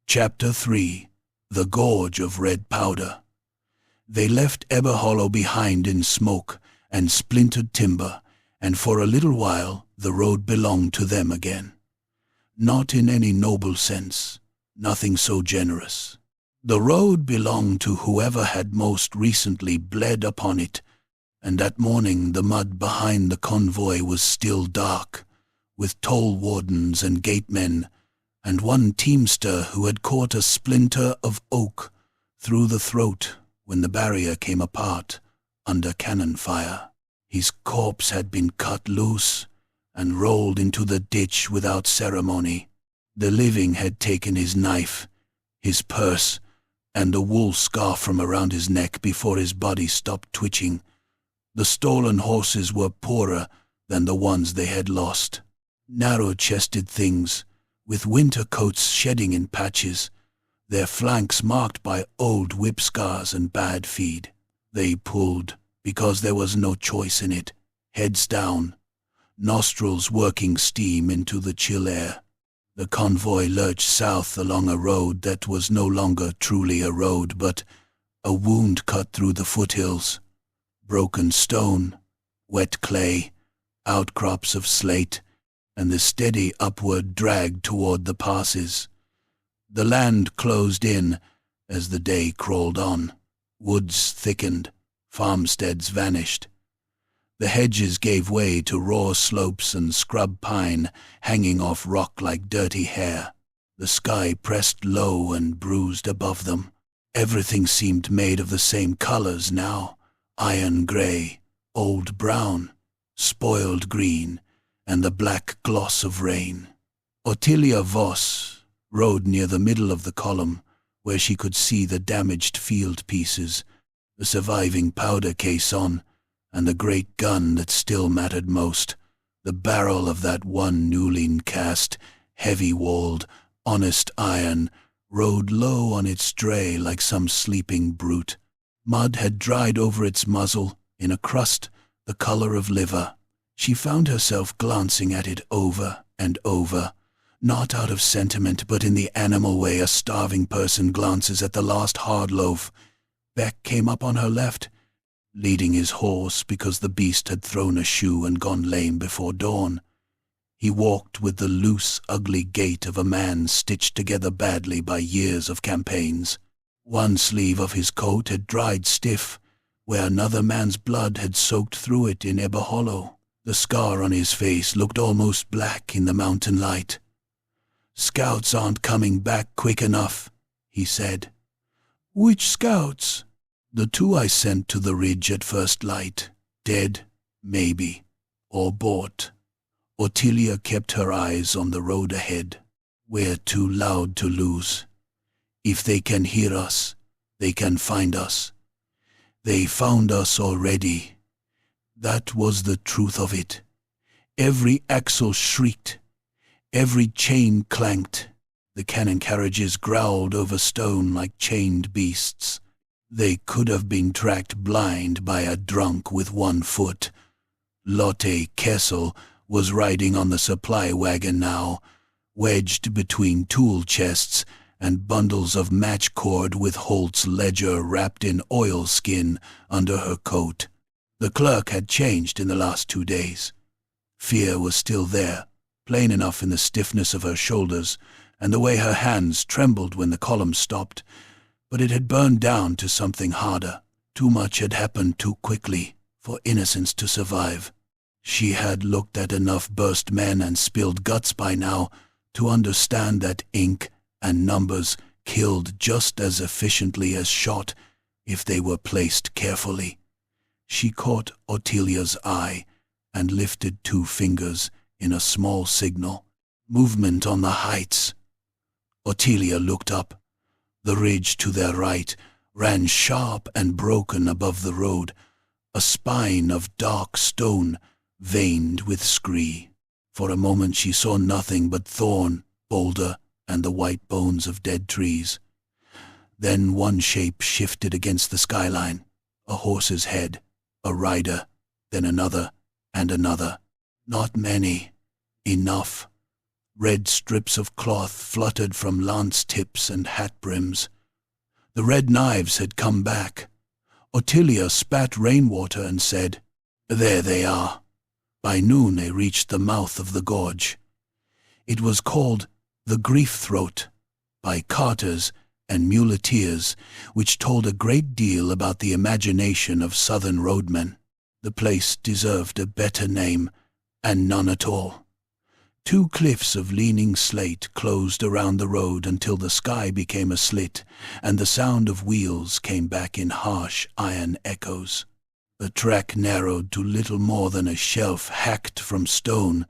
Chapter 3. The Gorge of Red Powder. They left Ebahol behind in smoke and splintered timber, and for a little while the road belonged to them again. Not in any noble sense, nothing so generous. The road belonged to whoever had most recently bled upon it, And that morning the mud behind the convoy was still dark, with toll wardens and gatemen, and one teamster who had caught a splinter of oak through the throat when the barrier came apart under cannon fire. His corpse had been cut loose and rolled into the ditch without ceremony. The living had taken his knife, his purse, and the wool scarf from around his neck before his body stopped twitching. The stolen horses were poorer than the ones they had lost. Narrow-chested things, with winter coats shedding in patches, their flanks marked by old whip scars and bad feed. They pulled, because there was no choice in it, heads down, nostrils working steam into the chill air. The convoy lurched south along a road that was no longer truly a road, but a wound cut through the foothills. Broken stone, wet clay, outcrops of slate, and the steady upward drag toward the passes. The land closed in as the day crawled on. Woods thickened, farmsteads vanished. The hedges gave way to raw slopes and scrub pine hanging off rock like dirty hair. The sky pressed low and bruised above them. Everything seemed made of the same colors now: iron gray, old brown, spoiled green, and the black gloss of rain. Ottilia Voss rode near the middle of the column, where she could see the damaged field pieces, the surviving powder caisson, and the great gun that still mattered most, the barrel of that one newly cast, heavy-walled, honest iron, rode low on its dray like some sleeping brute. Mud had dried over its muzzle in a crust the color of liver. She found herself glancing at it over and over, not out of sentiment, but in the animal way a starving person glances at the last hard loaf. Beck came up on her left, leading his horse because the beast had thrown a shoe and gone lame before dawn. He walked with the loose, ugly gait of a man stitched together badly by years of campaigns. One sleeve of his coat had dried stiff, where another man's blood had soaked through it in Ebahol. The scar on his face looked almost black in the mountain light. "Scouts aren't coming back quick enough," he said. "Which scouts?" "The two I sent to the ridge at first light. Dead, maybe, or bought." Ottilia kept her eyes on the road ahead. "We're too loud to lose. If they can hear us, they can find us. They found us already." That was the truth of it. Every axle shrieked. Every chain clanked. The cannon carriages growled over stone like chained beasts. They could have been tracked blind by a drunk with one foot. Lotte Kessel was riding on the supply wagon now, wedged between tool chests and bundles of match cord with Holt's ledger wrapped in oilskin under her coat. The clerk had changed in the last 2 days. Fear was still there, plain enough in the stiffness of her shoulders and the way her hands trembled when the column stopped, but it had burned down to something harder. Too much had happened too quickly for innocence to survive. She had looked at enough burst men and spilled guts by now to understand that ink and numbers killed just as efficiently as shot if they were placed carefully. She caught Ottilia's eye and lifted 2 fingers in a small signal. Movement on the heights. Ottilia looked up. The ridge to their right ran sharp and broken above the road, a spine of dark stone veined with scree. For a moment she saw nothing but thorn, boulder, and the white bones of dead trees. Then one shape shifted against the skyline, a horse's head, a rider, then another and another. Not many. Enough. Red strips of cloth fluttered from lance tips and hat brims. The red knives had come back. Ottilia spat rainwater and said, "There they are." By noon they reached the mouth of the gorge. It was called the Grief Throat by carters and muleteers, which told a great deal about the imagination of southern roadmen. The place deserved a better name, and none at all. 2 cliffs of leaning slate closed around the road until the sky became a slit, and the sound of wheels came back in harsh iron echoes. The track narrowed to little more than a shelf hacked from stone,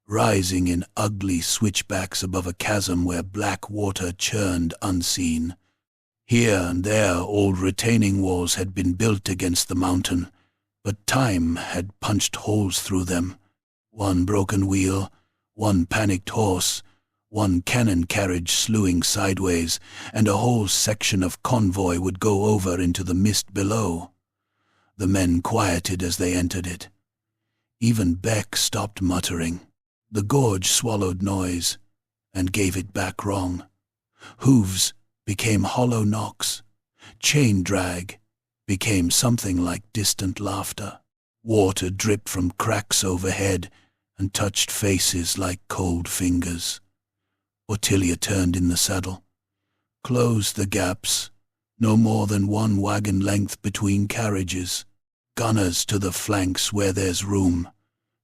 rising in ugly switchbacks above a chasm where black water churned unseen. Here and there old retaining walls had been built against the mountain, but time had punched holes through them. 1 broken wheel, 1 panicked horse, 1 cannon carriage slewing sideways, and a whole section of convoy would go over into the mist below. The men quieted as they entered it. Even Beck stopped muttering. The gorge swallowed noise and gave it back wrong. Hooves became hollow knocks. Chain drag became something like distant laughter. Water dripped from cracks overhead and touched faces like cold fingers. Ottilia turned in the saddle. Closed the gaps, no more than 1 wagon length between carriages. Gunners to the flanks where there's room.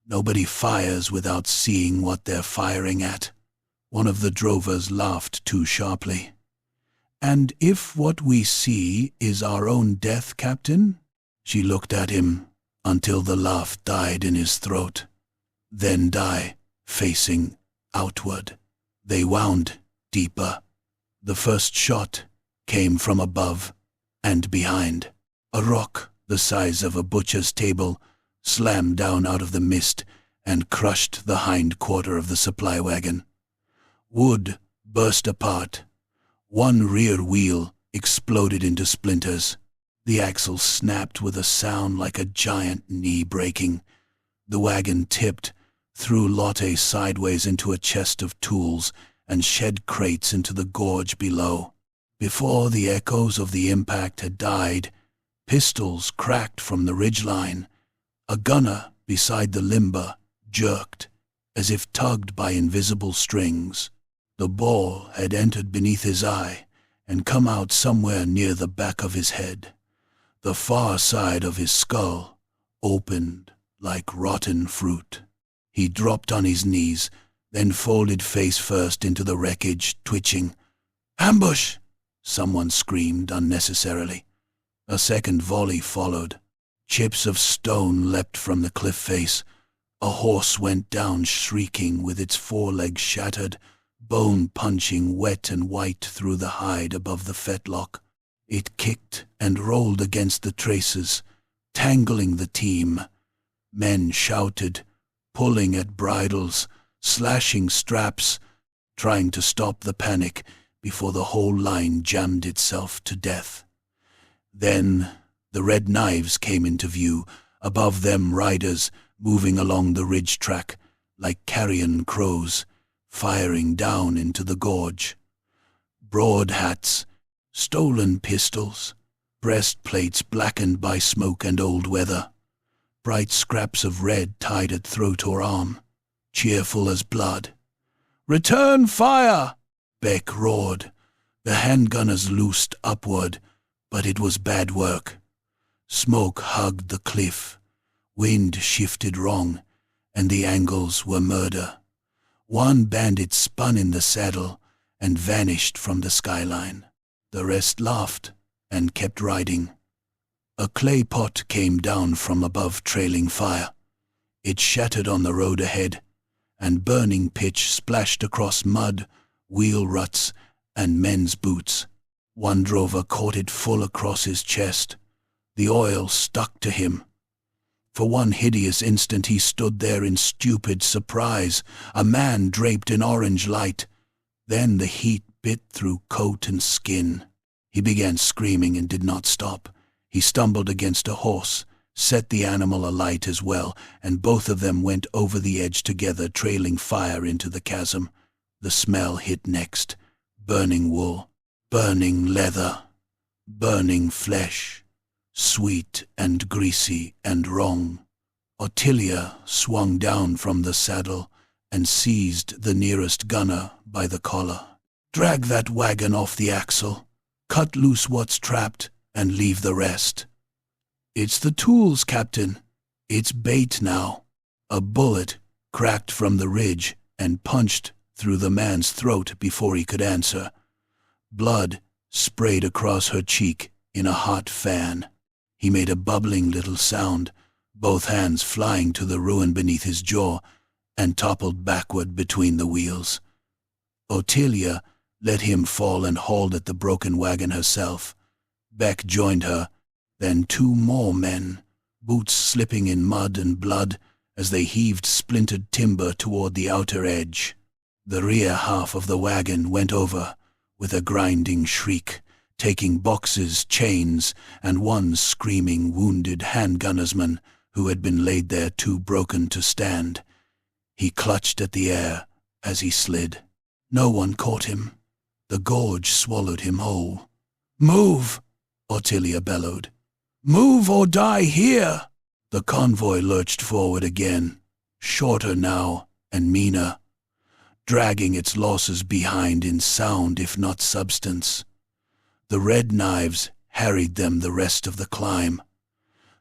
Nobody fires without seeing what they're firing at. One of the drovers laughed too sharply. And if what we see is our own death, Captain? She looked at him until the laugh died in his throat. Then die, facing outward. They wound deeper. The first shot came from above and behind. A rock the size of a butcher's table slammed down out of the mist and crushed the hind quarter of the supply wagon. Wood burst apart. 1 rear wheel exploded into splinters. The axle snapped with a sound like a giant knee breaking. The wagon tipped, threw Lotte sideways into a chest of tools, and shed crates into the gorge below. Before the echoes of the impact had died, pistols cracked from the ridgeline. A gunner beside the limber jerked, as if tugged by invisible strings. The ball had entered beneath his eye and come out somewhere near the back of his head. The far side of his skull opened like rotten fruit. He dropped on his knees, then folded face first into the wreckage, twitching. "Ambush!" someone screamed unnecessarily. A second volley followed. Chips of stone leapt from the cliff face. A horse went down shrieking with its forelegs shattered, bone punching wet and white through the hide above the fetlock. It kicked and rolled against the traces, tangling the team. Men shouted, pulling at bridles, slashing straps, trying to stop the panic before the whole line jammed itself to death. Then the red knives came into view, above them riders moving along the ridge track like carrion crows, firing down into the gorge. Broad hats, stolen pistols, breastplates blackened by smoke and old weather, bright scraps of red tied at throat or arm, cheerful as blood. "Return fire!" Beck roared. The handgunners loosed upward, but it was bad work. Smoke hugged the cliff. Wind shifted wrong, and the angles were murder. 1 bandit spun in the saddle and vanished from the skyline. The rest laughed and kept riding. A clay pot came down from above, trailing fire. It shattered on the road ahead, and burning pitch splashed across mud, wheel ruts, and men's boots. 1 drover caught it full across his chest. The oil stuck to him. For 1 hideous instant he stood there in stupid surprise, a man draped in orange light. Then the heat bit through coat and skin. He began screaming and did not stop. He stumbled against a horse, set the animal alight as well, and both of them went over the edge together, trailing fire into the chasm. The smell hit next. Burning wool, burning leather, burning flesh, sweet and greasy and wrong. Ottilia swung down from the saddle and seized the nearest gunner by the collar. "Drag that wagon off the axle, cut loose what's trapped, and leave the rest." "It's the tools, Captain," It's bait now. A bullet cracked from the ridge and punched through the man's throat before he could answer. Blood sprayed across her cheek in a hot fan. He made a bubbling little sound, both hands flying to the ruin beneath his jaw, and toppled backward between the wheels. Ottilia let him fall and hauled at the broken wagon herself. Beck joined her, then two more men, boots slipping in mud and blood as they heaved splintered timber toward the outer edge. The rear half of the wagon went over with a grinding shriek, taking boxes, chains, and one screaming wounded handgunnersman who had been laid there too broken to stand. He clutched at the air as he slid. No one caught him. The gorge swallowed him whole. "Move!" Ottilia bellowed. "Move or die here!" The convoy lurched forward again, shorter now and meaner, dragging its losses behind in sound if not substance. The red knives harried them the rest of the climb.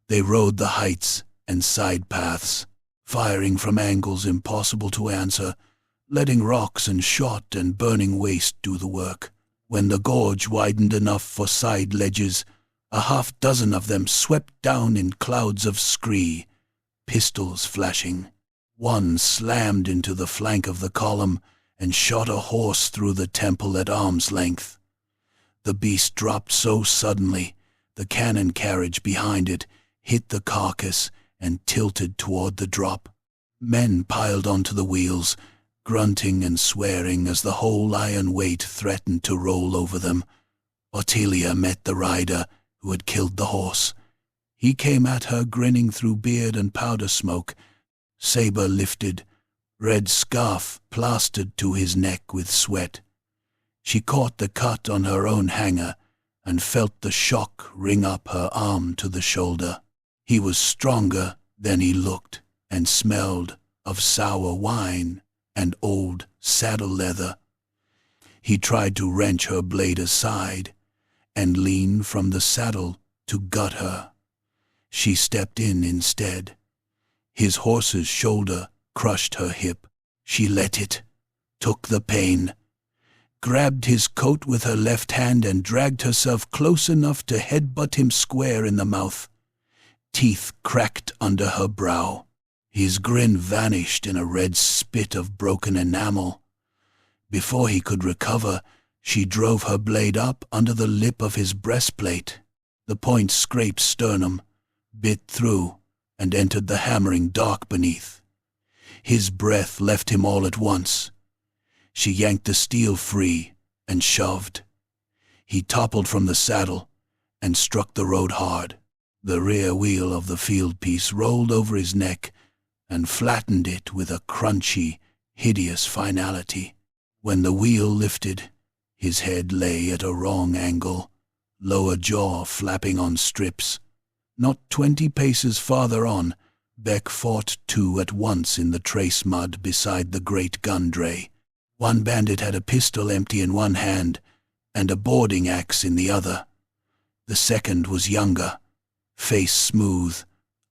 They rode the heights and side paths, firing from angles impossible to answer, letting rocks and shot and burning waste do the work. When the gorge widened enough for side ledges, a half-dozen of them swept down in clouds of scree, pistols flashing. One slammed into the flank of the column and shot a horse through the temple at arm's length. The beast dropped so suddenly, the cannon carriage behind it hit the carcass and tilted toward the drop. Men piled onto the wheels, grunting and swearing as the whole iron weight threatened to roll over them. Ottilia met the rider who had killed the horse. He came at her grinning through beard and powder smoke, saber lifted, red scarf plastered to his neck with sweat. She caught the cut on her own hanger and felt the shock ring up her arm to the shoulder. He was stronger than he looked and smelled of sour wine and old saddle leather. He tried to wrench her blade aside and lean from the saddle to gut her. She stepped in instead. His horse's shoulder crushed her hip. She let it, took the pain, grabbed his coat with her left hand and dragged herself close enough to headbutt him square in the mouth. Teeth cracked under her brow. His grin vanished in a red spit of broken enamel. Before he could recover, she drove her blade up under the lip of his breastplate. The point scraped sternum, bit through, and entered the hammering dark beneath. His breath left him all at once. She yanked the steel free and shoved. He toppled from the saddle and struck the road hard. The rear wheel of the field piece rolled over his neck and flattened it with a crunchy, hideous finality. When the wheel lifted, his head lay at a wrong angle, lower jaw flapping on strips. Not 20 paces farther on, Beck fought two at once in the trace mud beside the great gun dray. One bandit had a pistol empty in one hand and a boarding axe in the other. The second was younger, face smooth,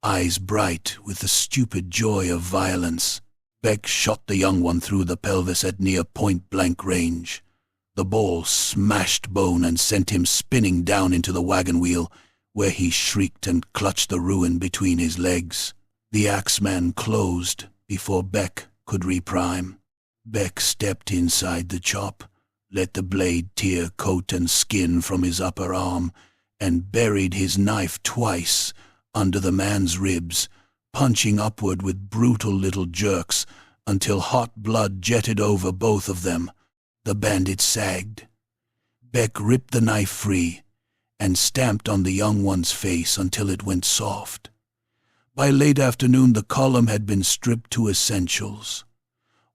eyes bright with the stupid joy of violence. Beck shot the young one through the pelvis at near point-blank range. The ball smashed bone and sent him spinning down into the wagon wheel, where he shrieked and clutched the ruin between his legs. The axeman closed before Beck could reprime. Beck stepped inside the chop, let the blade tear coat and skin from his upper arm, and buried his knife twice under the man's ribs, punching upward with brutal little jerks until hot blood jetted over both of them. The bandit sagged. Beck ripped the knife free and stamped on the young one's face until it went soft. By late afternoon the column had been stripped to essentials.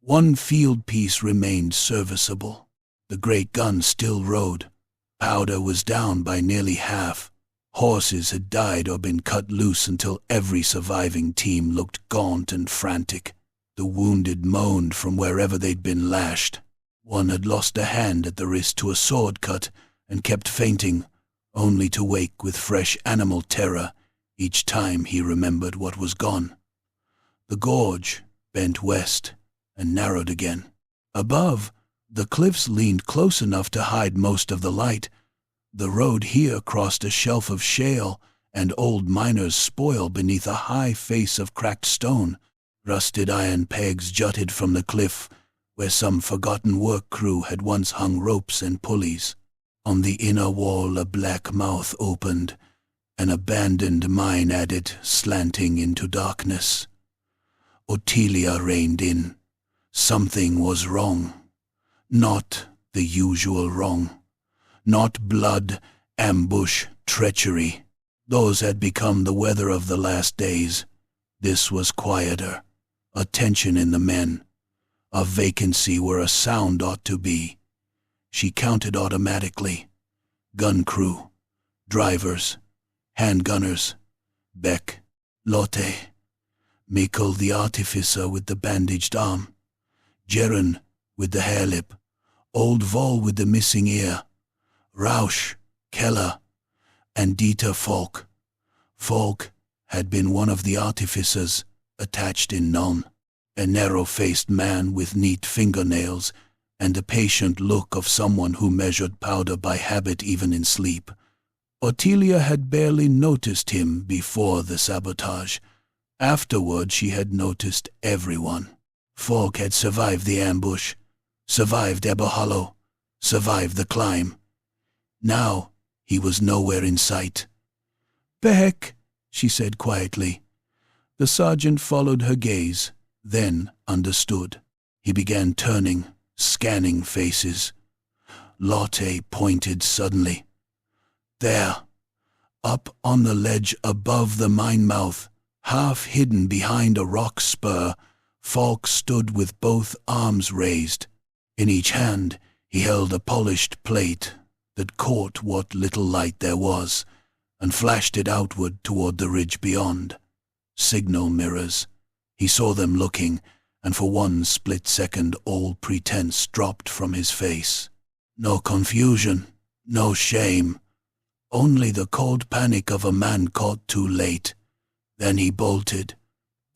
One field piece remained serviceable. The great gun still rode. Powder was down by nearly half. Horses had died or been cut loose until every surviving team looked gaunt and frantic. The wounded moaned from wherever they'd been lashed. One had lost a hand at the wrist to a sword cut and kept fainting, only to wake with fresh animal terror Each time he remembered what was gone. The gorge bent west and narrowed again. Above, the cliffs leaned close enough to hide most of the light. The road here crossed a shelf of shale and old miners' spoil beneath a high face of cracked stone. Rusted iron pegs jutted from the cliff, where some forgotten work crew had once hung ropes and pulleys. On the inner wall a black mouth opened, an abandoned mine at it, slanting into darkness. Ottilia reined in. Something was wrong. Not the usual wrong. Not blood, ambush, treachery. Those had become the weather of the last days. This was quieter. A tension in the men. A vacancy where a sound ought to be. She counted automatically. Gun crew, drivers, handgunners, Beck, Lotte, Mikkel the artificer with the bandaged arm, Jeren with the hair lip, Old Vol with the missing ear, Rausch, Keller, and Dieter Falk. Falk had been one of the artificers attached in Nuln, a narrow-faced man with neat fingernails and the patient look of someone who measured powder by habit even in sleep. Ottilia had barely noticed him before the sabotage. Afterward she had noticed everyone. Falk had survived the ambush, survived Ebahol, survived the climb. Now he was nowhere in sight. "Beck," she said quietly. The sergeant followed her gaze, then understood. He began turning, scanning faces. Lotte pointed suddenly. There, up on the ledge above the mine mouth, half hidden behind a rock spur, Falk stood with both arms raised. In each hand he held a polished plate that caught what little light there was and flashed it outward toward the ridge beyond. Signal mirrors. He saw them looking, and for one split second all pretense dropped from his face. No confusion, no shame, only the cold panic of a man caught too late. Then he bolted.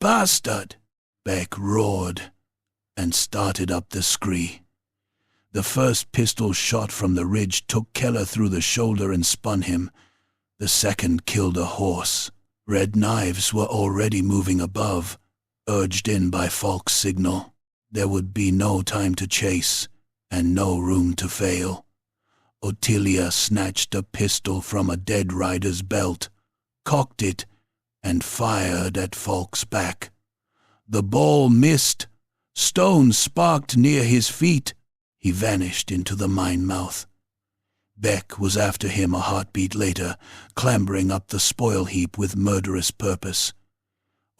"Bastard!" Beck roared and started up the scree. The first pistol shot from the ridge took Keller through the shoulder and spun him. The second killed a horse. Red knives were already moving above, urged in by Falk's signal. There would be no time to chase, and no room to fail. Ottilia snatched a pistol from a dead rider's belt, cocked it, and fired at Falk's back. The ball missed. Stones sparked near his feet. He vanished into the mine mouth. Beck was after him a heartbeat later, clambering up the spoil heap with murderous purpose.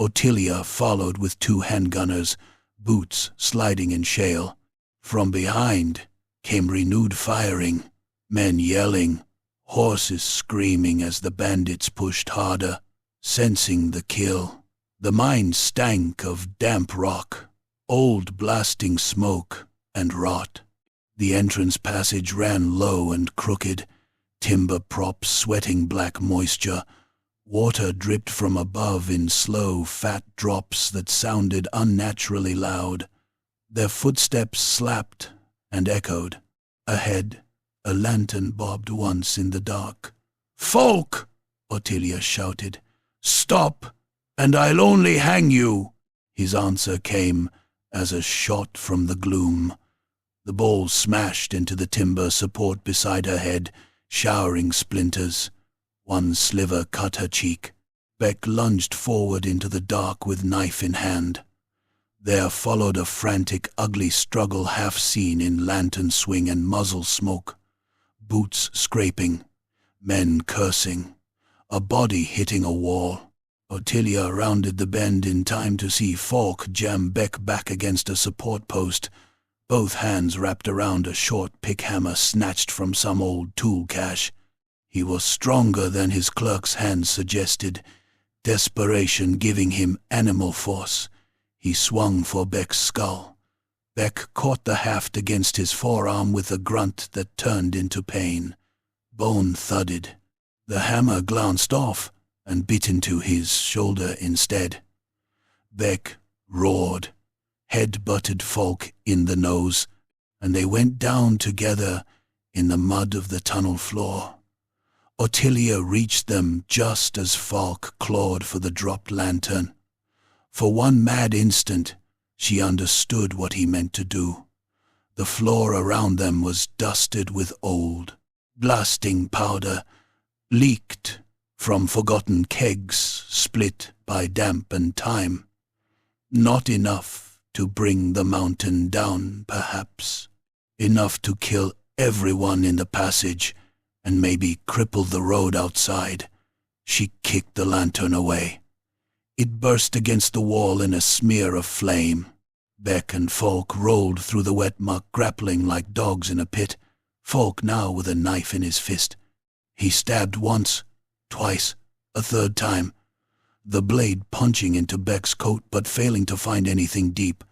Ottilia followed with two handgunners, boots sliding in shale. From behind came renewed firing, men yelling, horses screaming as the bandits pushed harder, sensing the kill. The mine stank of damp rock, old blasting smoke, and rot. The entrance passage ran low and crooked, timber props sweating black moisture. Water dripped from above in slow, fat drops that sounded unnaturally loud. Their footsteps slapped and echoed. Ahead, a lantern bobbed once in the dark. "Falk!" Ottilia shouted. "Stop, and I'll only hang you!" His answer came as a shot from the gloom. The ball smashed into the timber support beside her head, showering splinters. One sliver cut her cheek. Beck lunged forward into the dark with knife in hand. There followed a frantic, ugly struggle half seen in lantern swing and muzzle smoke. Boots scraping, men cursing, a body hitting a wall. Ottilia rounded the bend in time to see Falk jam Beck back against a support post, both hands wrapped around a short pick hammer snatched from some old tool cache. He was stronger than his clerk's hands suggested, desperation giving him animal force. He swung for Beck's skull. Beck caught the haft against his forearm with a grunt that turned into pain. Bone thudded. The hammer glanced off, and bit into his shoulder instead. Beck roared, head-butted Falk in the nose, and they went down together in the mud of the tunnel floor. Ottilia reached them just as Falk clawed for the dropped lantern. For one mad instant, she understood what he meant to do. The floor around them was dusted with old, blasting powder, leaked from forgotten kegs split by damp and time. Not enough to bring the mountain down, perhaps. Enough to kill everyone in the passage and maybe cripple the road outside. She kicked the lantern away. It burst against the wall in a smear of flame. Beck and Falk rolled through the wet muck, grappling like dogs in a pit, Falk now with a knife in his fist. He stabbed once, twice, a third time, the blade punching into Beck's coat but failing to find anything deep.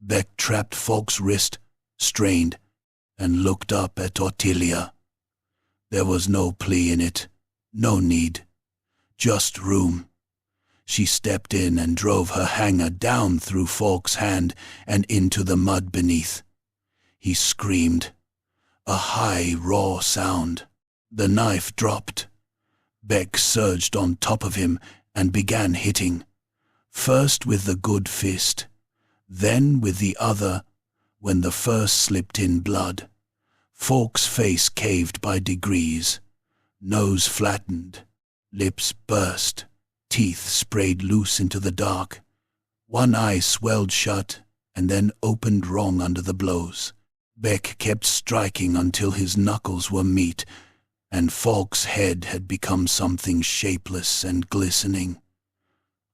Beck trapped Falk's wrist, strained, and looked up at Ottilia. There was no plea in it, no need, just room. She stepped in and drove her hanger down through Falk's hand and into the mud beneath. He screamed, a high, raw sound. The knife dropped. Beck surged on top of him and began hitting, first with the good fist, then with the other when the first slipped in blood. Falk's face caved by degrees, nose flattened, lips burst, teeth sprayed loose into the dark. One eye swelled shut and then opened wrong under the blows. Beck kept striking until his knuckles were meat, and Falk's head had become something shapeless and glistening.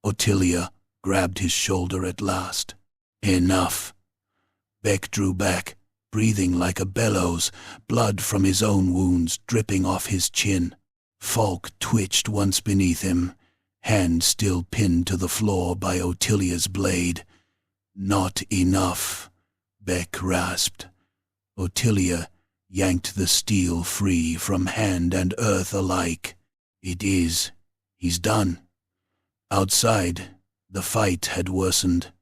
Ottilia grabbed his shoulder at last. Enough. Beck drew back, breathing like a bellows, blood from his own wounds dripping off his chin. Falk twitched once beneath him, hand still pinned to the floor by Ottilia's blade. Not enough, Beck rasped. Ottilia yanked the steel free from hand and earth alike. It is. He's done. Outside, the fight had worsened.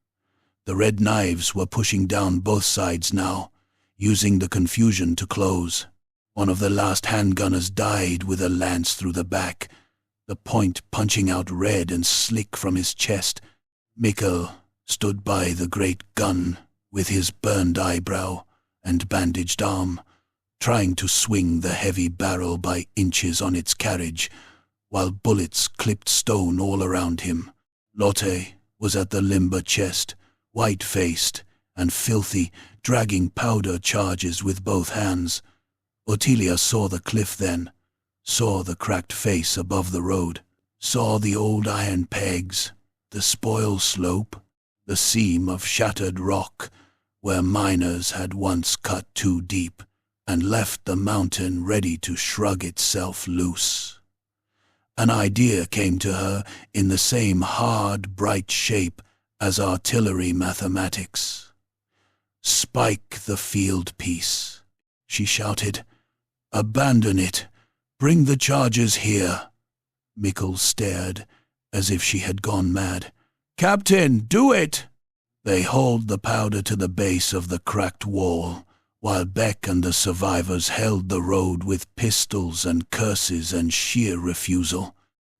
The red knives were pushing down both sides now, using the confusion to close. One of the last handgunners died with a lance through the back, the point punching out red and slick from his chest. Mikkel stood by the great gun with his burned eyebrow and bandaged arm, trying to swing the heavy barrel by inches on its carriage, while bullets clipped stone all around him. Lotte was at the limber chest, white-faced and filthy, dragging powder charges with both hands. Ottilia saw the cliff then, saw the cracked face above the road, saw the old iron pegs, the spoil slope, the seam of shattered rock where miners had once cut too deep and left the mountain ready to shrug itself loose. An idea came to her in the same hard, bright shape as artillery mathematics. Spike the field piece, she shouted. Abandon it. Bring the charges here. Mikkel stared as if she had gone mad. Captain, do it! They hauled the powder to the base of the cracked wall, while Beck and the survivors held the road with pistols and curses and sheer refusal.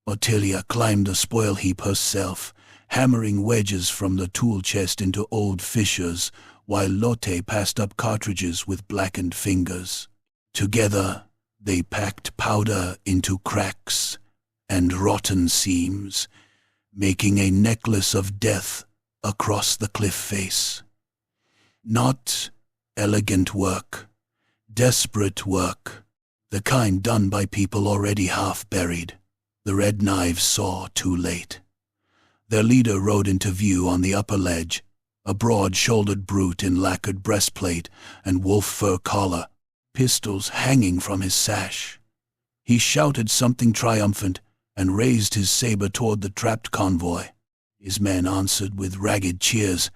Ottilia climbed the spoil heap herself, hammering wedges from the tool chest into old fissures, while Lotte passed up cartridges with blackened fingers. Together they packed powder into cracks and rotten seams, making a necklace of death across the cliff face. Not elegant work, desperate work, the kind done by people already half buried. The red knives saw too late. Their leader rode into view on the upper ledge, a broad-shouldered brute in lacquered breastplate and wolf fur collar, pistols hanging from his sash. He shouted something triumphant and raised his saber toward the trapped convoy. His men answered with ragged cheers.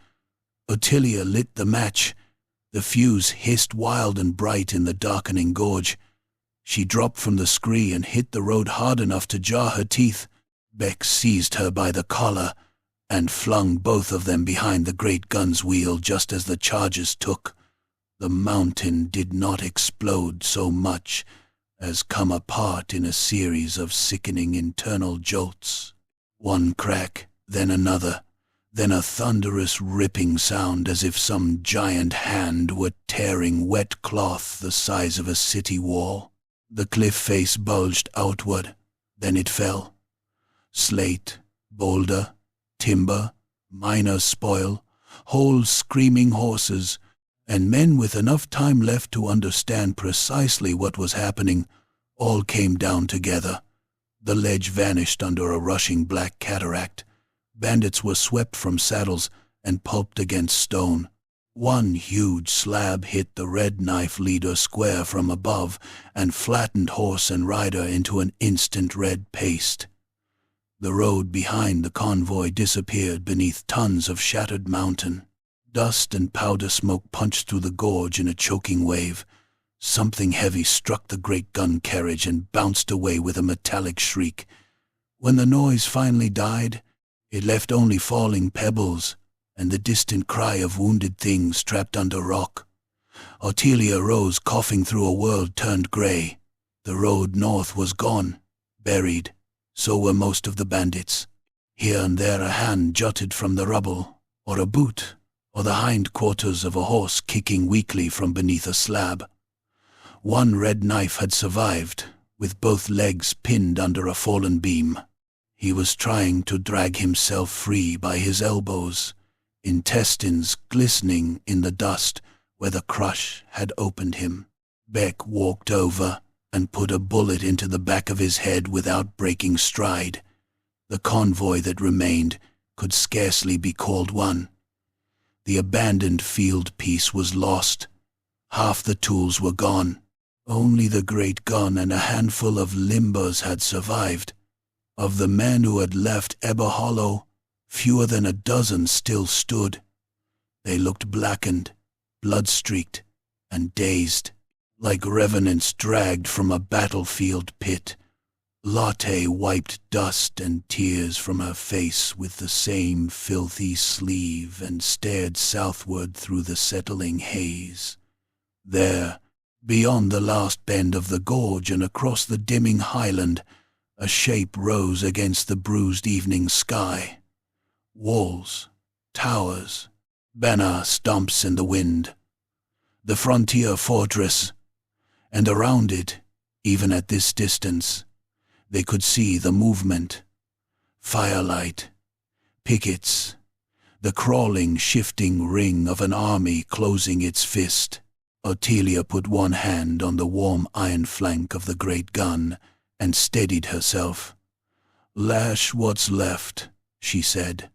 Ottilia lit the match. The fuse hissed wild and bright in the darkening gorge. She dropped from the scree and hit the road hard enough to jar her teeth. Beck seized her by the collar and flung both of them behind the great gun's wheel just as the charges took. The mountain did not explode so much as come apart in a series of sickening internal jolts. One crack, then another, then a thunderous ripping sound as if some giant hand were tearing wet cloth the size of a city wall. The cliff face bulged outward, then it fell. Slate, boulder, timber, miners' spoil, whole screaming horses, and men with enough time left to understand precisely what was happening, all came down together. The ledge vanished under a rushing black cataract. Bandits were swept from saddles and pulped against stone. One huge slab hit the red knife leader square from above and flattened horse and rider into an instant red paste. The road behind the convoy disappeared beneath tons of shattered mountain. Dust and powder smoke punched through the gorge in a choking wave. Something heavy struck the great gun carriage and bounced away with a metallic shriek. When the noise finally died, it left only falling pebbles and the distant cry of wounded things trapped under rock. Ottilia rose, coughing through a world turned grey. The road north was gone, buried. So were most of the bandits. Here and there a hand jutted from the rubble, or a boot, or the hind quarters of a horse kicking weakly from beneath a slab. One red knife had survived, with both legs pinned under a fallen beam. He was trying to drag himself free by his elbows, intestines glistening in the dust where the crush had opened him. Beck walked over and put a bullet into the back of his head without breaking stride. The convoy that remained could scarcely be called one. The abandoned field piece was lost. Half the tools were gone. Only the great gun and a handful of limbers had survived. Of the men who had left Ebahol, fewer than a dozen still stood. They looked blackened, blood-streaked, and dazed, like revenants dragged from a battlefield pit. Lotte wiped dust and tears from her face with the same filthy sleeve and stared southward through the settling haze. There, beyond the last bend of the gorge and across the dimming highland, a shape rose against the bruised evening sky. Walls, towers, banner stumps in the wind. The frontier fortress, and around it, even at this distance, they could see the movement. Firelight, pickets, the crawling, shifting ring of an army closing its fist. Ottilia put one hand on the warm iron flank of the great gun and steadied herself. "Lash what's left," she said.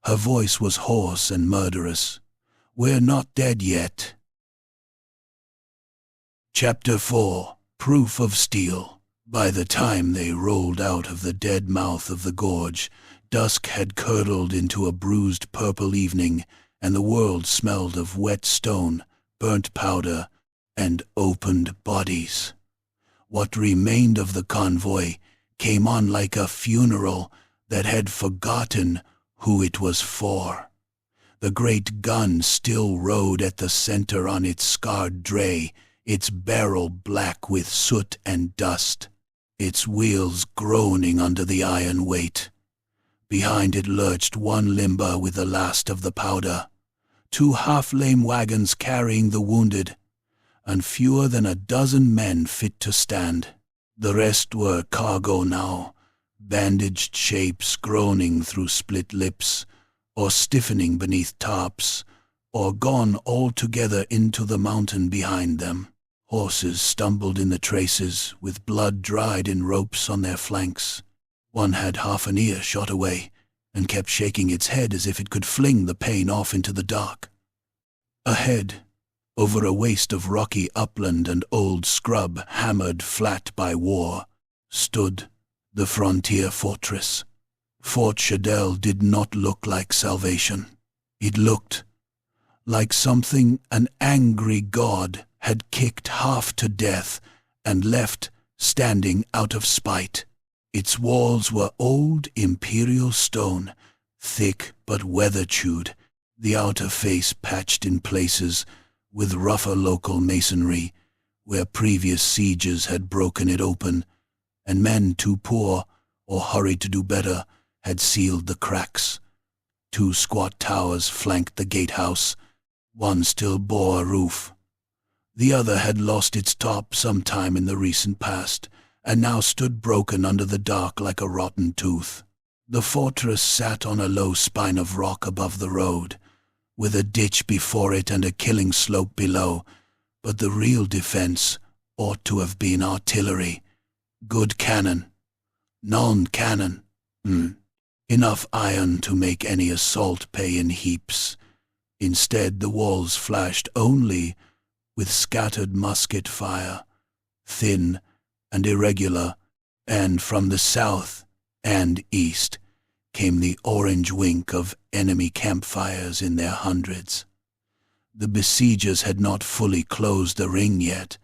Her voice was hoarse and murderous. "We're not dead yet." Chapter 4. Proof of Steel. By the time they rolled out of the dead mouth of the gorge, dusk had curdled into a bruised purple evening, and the world smelled of wet stone, burnt powder, and opened bodies. What remained of the convoy came on like a funeral that had forgotten who it was for. The great gun still rode at the center on its scarred dray, its barrel black with soot and dust, its wheels groaning under the iron weight. Behind it lurched one limber with the last of the powder, 2 half-lame wagons carrying the wounded, and fewer than a dozen men fit to stand. The rest were cargo now, bandaged shapes groaning through split lips, or stiffening beneath tarps, or gone altogether into the mountain behind them. Horses stumbled in the traces, with blood dried in ropes on their flanks. One had half an ear shot away, and kept shaking its head as if it could fling the pain off into the dark. Ahead, over a waste of rocky upland and old scrub hammered flat by war, stood the frontier fortress. Fort Chadell did not look like salvation. It looked like something an angry god had kicked half to death and left standing out of spite. Its walls were old imperial stone, thick but weather-chewed, the outer face patched in places with rougher local masonry, where previous sieges had broken it open, and men too poor or hurried to do better had sealed the cracks. 2 squat towers flanked the gatehouse. One still bore a roof. The other had lost its top sometime in the recent past, and now stood broken under the dark like a rotten tooth. The fortress sat on a low spine of rock above the road, with a ditch before it and a killing slope below, but the real defense ought to have been artillery. Good cannon. Non-cannon. Enough iron to make any assault pay in heaps. Instead, the walls flashed only with scattered musket fire, thin and irregular, and from the south and east came the orange wink of enemy campfires in their hundreds. The besiegers had not fully closed the ring yet,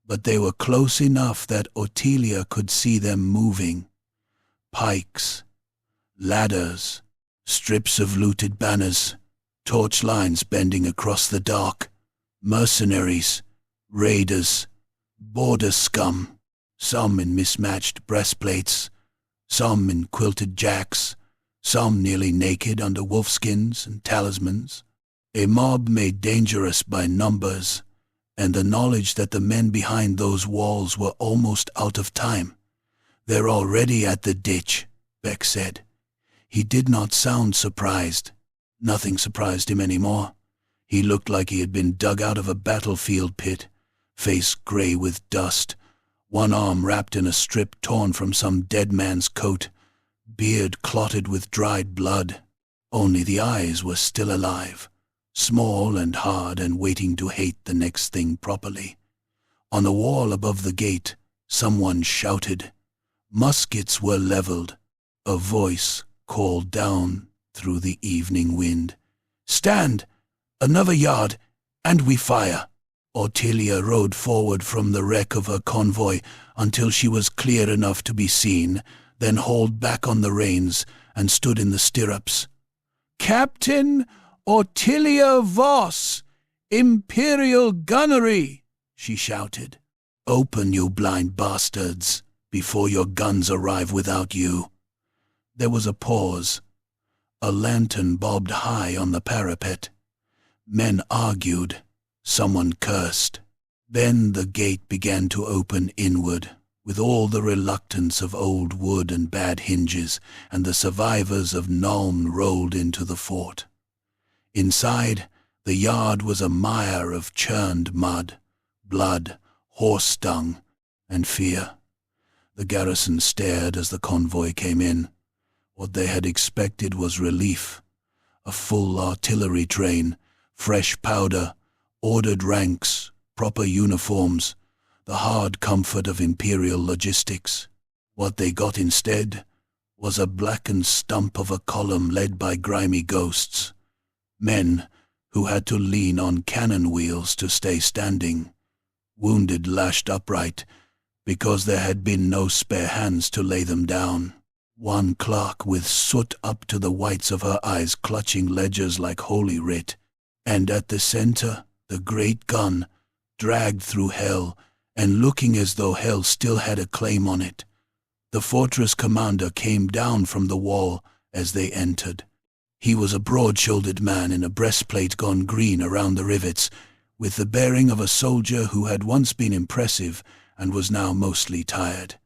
but they were close enough that Ottilia could see them moving. Pikes, ladders, strips of looted banners, torch lines bending across the dark, mercenaries, raiders, border scum, some in mismatched breastplates, some in quilted jacks, some nearly naked under wolfskins and talismans. A mob made dangerous by numbers, and the knowledge that the men behind those walls were almost out of time. "They're already at the ditch," Beck said. He did not sound surprised. Nothing surprised him anymore. He looked like he had been dug out of a battlefield pit, face gray with dust, one arm wrapped in a strip torn from some dead man's coat, beard clotted with dried blood. Only the eyes were still alive, small and hard and waiting to hate the next thing properly. On the wall above the gate, someone shouted. Muskets were leveled. A voice called down through the evening wind. "Stand! Another yard, and we fire!" Ottilia rode forward from the wreck of her convoy until she was clear enough to be seen, then hauled back on the reins and stood in the stirrups. "Captain Ottilia Voss, Imperial Gunnery!" she shouted. "Open, you blind bastards, before your guns arrive without you." There was a pause. A lantern bobbed high on the parapet. Men argued. Someone cursed. Then the gate began to open inward, with all the reluctance of old wood and bad hinges, and the survivors of Nuln rolled into the fort. Inside, the yard was a mire of churned mud, blood, horse dung, and fear. The garrison stared as the convoy came in. What they had expected was relief. A full artillery train, fresh powder, ordered ranks, proper uniforms, the hard comfort of imperial logistics. What they got instead was a blackened stump of a column led by grimy ghosts, men who had to lean on cannon wheels to stay standing, wounded lashed upright because there had been no spare hands to lay them down. One clerk with soot up to the whites of her eyes clutching ledgers like Holy Writ, and at the center the great gun, dragged through hell and looking as though hell still had a claim on it. The fortress commander came down from the wall as they entered. He was a broad-shouldered man in a breastplate gone green around the rivets, with the bearing of a soldier who had once been impressive and was now mostly tired.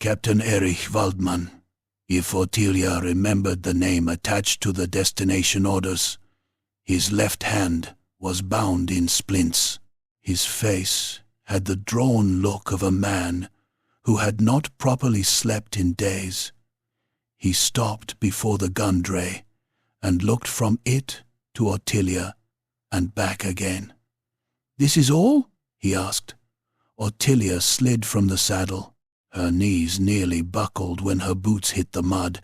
Captain Erich Waldmann, if Ottilia remembered the name attached to the destination orders. His left hand was bound in splints. His face had the drawn look of a man who had not properly slept in days. He stopped before the gun dray and looked from it to Ottilia and back again. "This is all?" he asked. Ottilia slid from the saddle. Her knees nearly buckled when her boots hit the mud,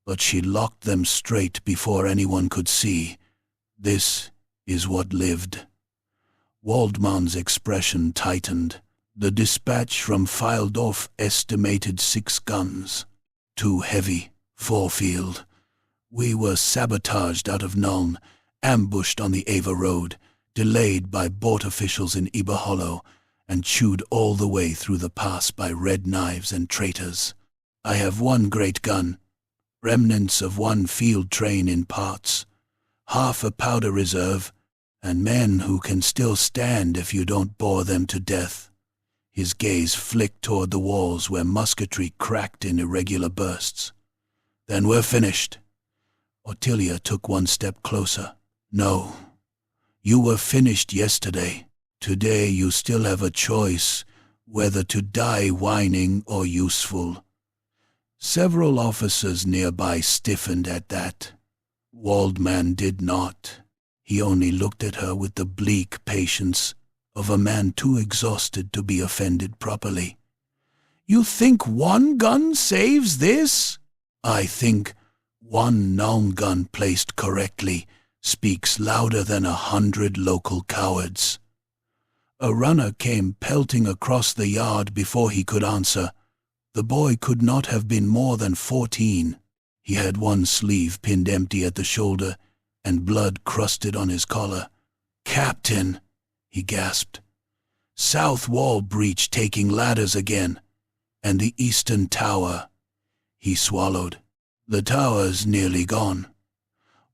but she locked them straight before anyone could see. This is what lived. Waldmann's expression tightened. The dispatch from Fildorf estimated 6 guns. Too heavy, forefield. We were sabotaged out of Nuln, ambushed on the Ava Road, delayed by Bort officials in Ebahol, and chewed all the way through the pass by red knives and traitors. I have one great gun, remnants of one field train in parts, half a powder reserve, and men who can still stand if you don't bore them to death. His gaze flicked toward the walls where musketry cracked in irregular bursts. Then we're finished. Ottilia took one step closer. No, you were finished yesterday. Today you still have a choice, whether to die whining or useful. Several officers nearby stiffened at that. Waldman did not. He only looked at her with the bleak patience of a man too exhausted to be offended properly. You think one gun saves this? I think one Nuln gun placed correctly speaks louder than 100 local cowards. A runner came pelting across the yard before he could answer. The boy could not have been more than 14. He had one sleeve pinned empty at the shoulder and blood crusted on his collar. Captain, he gasped. South wall breach taking ladders again. And the eastern tower. He swallowed. The tower's nearly gone.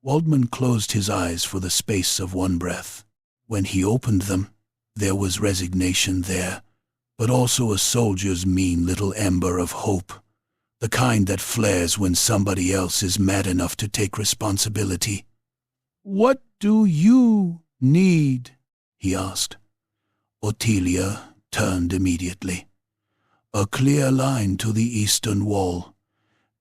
Waldman closed his eyes for the space of one breath. When he opened them, there was resignation there, but also a soldier's mean little ember of hope, the kind that flares when somebody else is mad enough to take responsibility. What do you need? He asked. Ottilia turned immediately. A clear line to the eastern wall.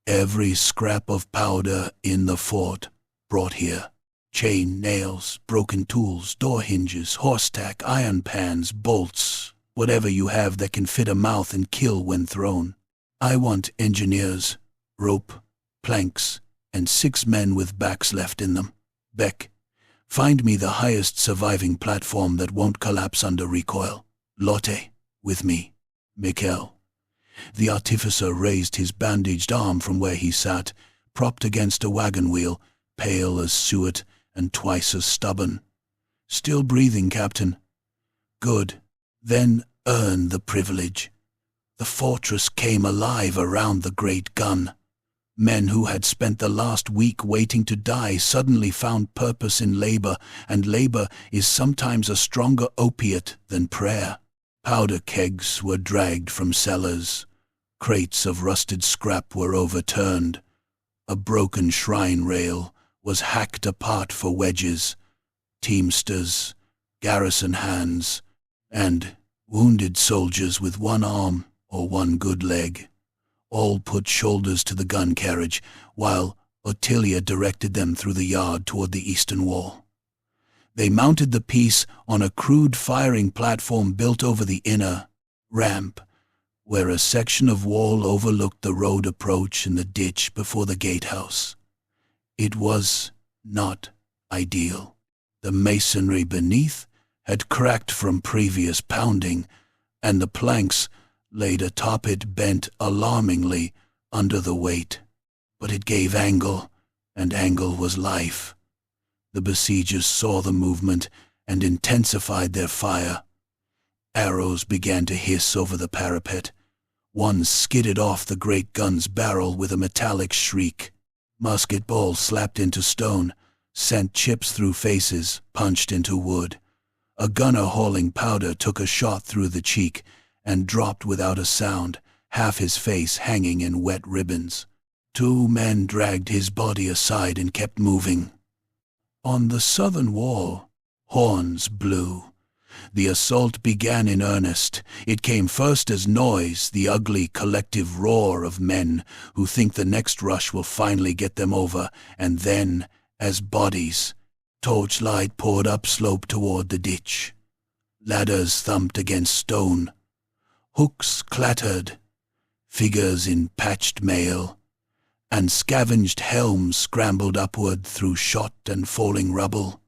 Every scrap of powder in the fort brought here. Chain, nails, broken tools, door hinges, horse tack, iron pans, bolts, whatever you have that can fit a mouth and kill when thrown. I want engineers, rope, planks, and 6 men with backs left in them. Beck, find me the highest surviving platform that won't collapse under recoil. Lotte, with me. Mikkel. The artificer raised his bandaged arm from where he sat, propped against a wagon wheel, pale as suet and twice as stubborn. Still breathing, Captain. Good. Then earn the privilege. The fortress came alive around the great gun. Men who had spent the last week waiting to die suddenly found purpose in labor, and labor is sometimes a stronger opiate than prayer. Powder kegs were dragged from cellars. Crates of rusted scrap were overturned. A broken shrine rail was hacked apart for wedges. Teamsters, garrison hands, and wounded soldiers with one arm or one good leg all put shoulders to the gun carriage, while Ottilia directed them through the yard toward the eastern wall. They mounted the piece on a crude firing platform built over the inner ramp, where a section of wall overlooked the road approach and the ditch before the gatehouse. It was not ideal. The masonry beneath had cracked from previous pounding, and the planks laid atop it bent alarmingly under the weight. But it gave angle, and angle was life. The besiegers saw the movement and intensified their fire. Arrows began to hiss over the parapet. One skidded off the great gun's barrel with a metallic shriek. Musket balls slapped into stone, sent chips through faces, punched into wood. A gunner hauling powder took a shot through the cheek and dropped without a sound, half his face hanging in wet ribbons. 2 men dragged his body aside and kept moving. On the southern wall, horns blew. The assault began in earnest. It came first as noise, the ugly collective roar of men who think the next rush will finally get them over, and then as bodies. Torchlight poured upslope toward the ditch. Ladders thumped against stone. Hooks clattered. Figures in patched mail. And scavenged helms scrambled upward through shot and falling rubble.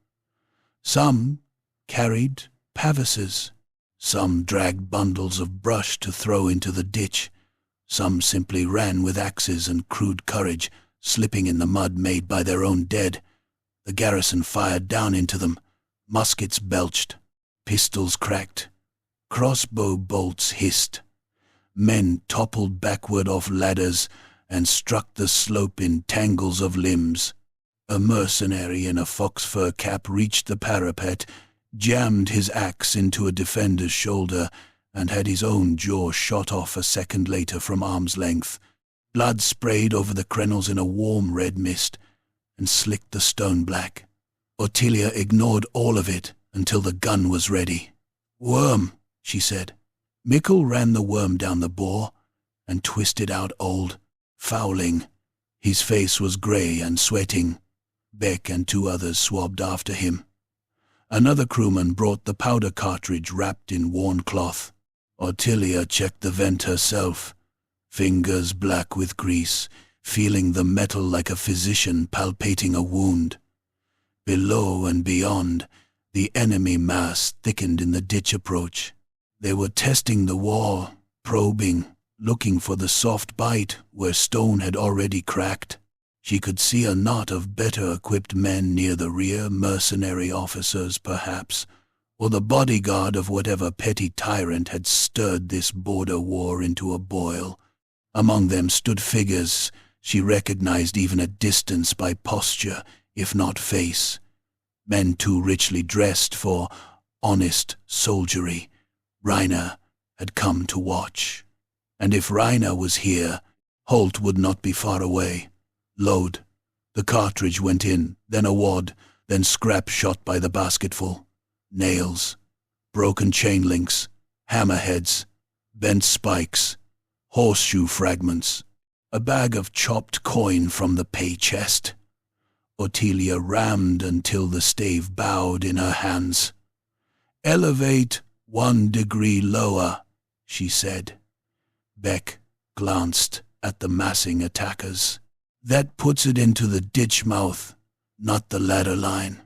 Some carried pavises. Some dragged bundles of brush to throw into the ditch. Some simply ran with axes and crude courage, slipping in the mud made by their own dead. The garrison fired down into them. Muskets belched. Pistols cracked. Crossbow bolts hissed. Men toppled backward off ladders and struck the slope in tangles of limbs. A mercenary in a fox fur cap reached the parapet, jammed his axe into a defender's shoulder, and had his own jaw shot off a second later from arm's length. Blood sprayed over the crenels in a warm red mist and slicked the stone black. Ottilia ignored all of it until the gun was ready. "Worm," she said. Mikkel ran the worm down the bore and twisted out old, fouling. His face was grey and sweating. Beck and 2 others swabbed after him. Another crewman brought the powder cartridge wrapped in worn cloth. Ottilia checked the vent herself, fingers black with grease, feeling the metal like a physician palpating a wound. Below and beyond, the enemy mass thickened in the ditch approach. They were testing the wall, probing, looking for the soft bite where stone had already cracked. She could see a knot of better-equipped men near the rear, mercenary officers perhaps, or the bodyguard of whatever petty tyrant had stirred this border war into a boil. Among them stood figures she recognized even at distance by posture, if not face. Men too richly dressed for honest soldiery. Rainer had come to watch. And if Rainer was here, Holt would not be far away. Load. The cartridge went in, then a wad, then scrap shot by the basketful. Nails, broken chain links, hammerheads, bent spikes, horseshoe fragments, a bag of chopped coin from the pay chest. Ottilia rammed until the stave bowed in her hands. "Elevate 1 degree lower," she said. Beck glanced at the massing attackers. "That puts it into the ditch mouth, not the ladder line."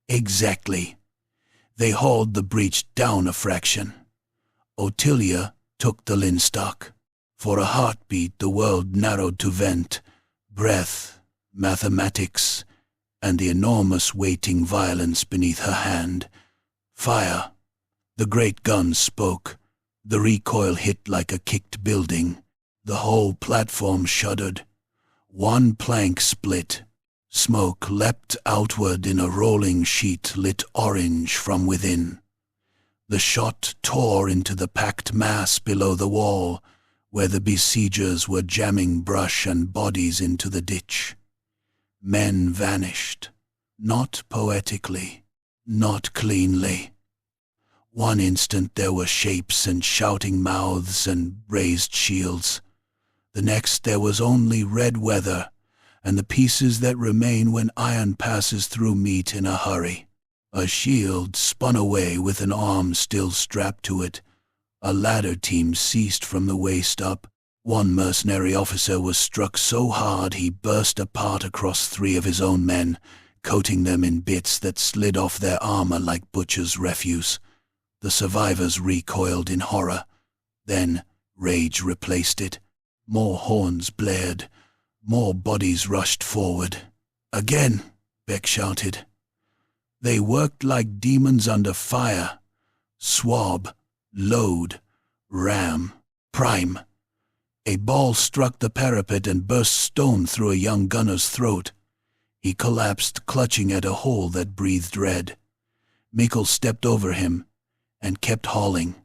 "Exactly." They hauled the breach down a fraction. Ottilia took the linstock. For a heartbeat the world narrowed to vent, breath, mathematics, and the enormous waiting violence beneath her hand. Fire. The great gun spoke. The recoil hit like a kicked building. The whole platform shuddered. 1 plank split. Smoke leapt outward in a rolling sheet lit orange from within. The shot tore into the packed mass below the wall, where the besiegers were jamming brush and bodies into the ditch. Men vanished, not poetically, not cleanly. One instant there were shapes and shouting mouths and raised shields. The next there was only red weather, and the pieces that remain when iron passes through meat in a hurry. A shield spun away with an arm still strapped to it. A ladder team ceased from the waist up. One mercenary officer was struck so hard he burst apart across 3 of his own men, coating them in bits that slid off their armor like butcher's refuse. The survivors recoiled in horror. Then rage replaced it. More horns blared. More bodies rushed forward. "Again!" Beck shouted. They worked like demons under fire. Swab, load, ram, prime. A ball struck the parapet and burst stone through a young gunner's throat. He collapsed, clutching at a hole that breathed red. Mikkel stepped over him and kept hauling.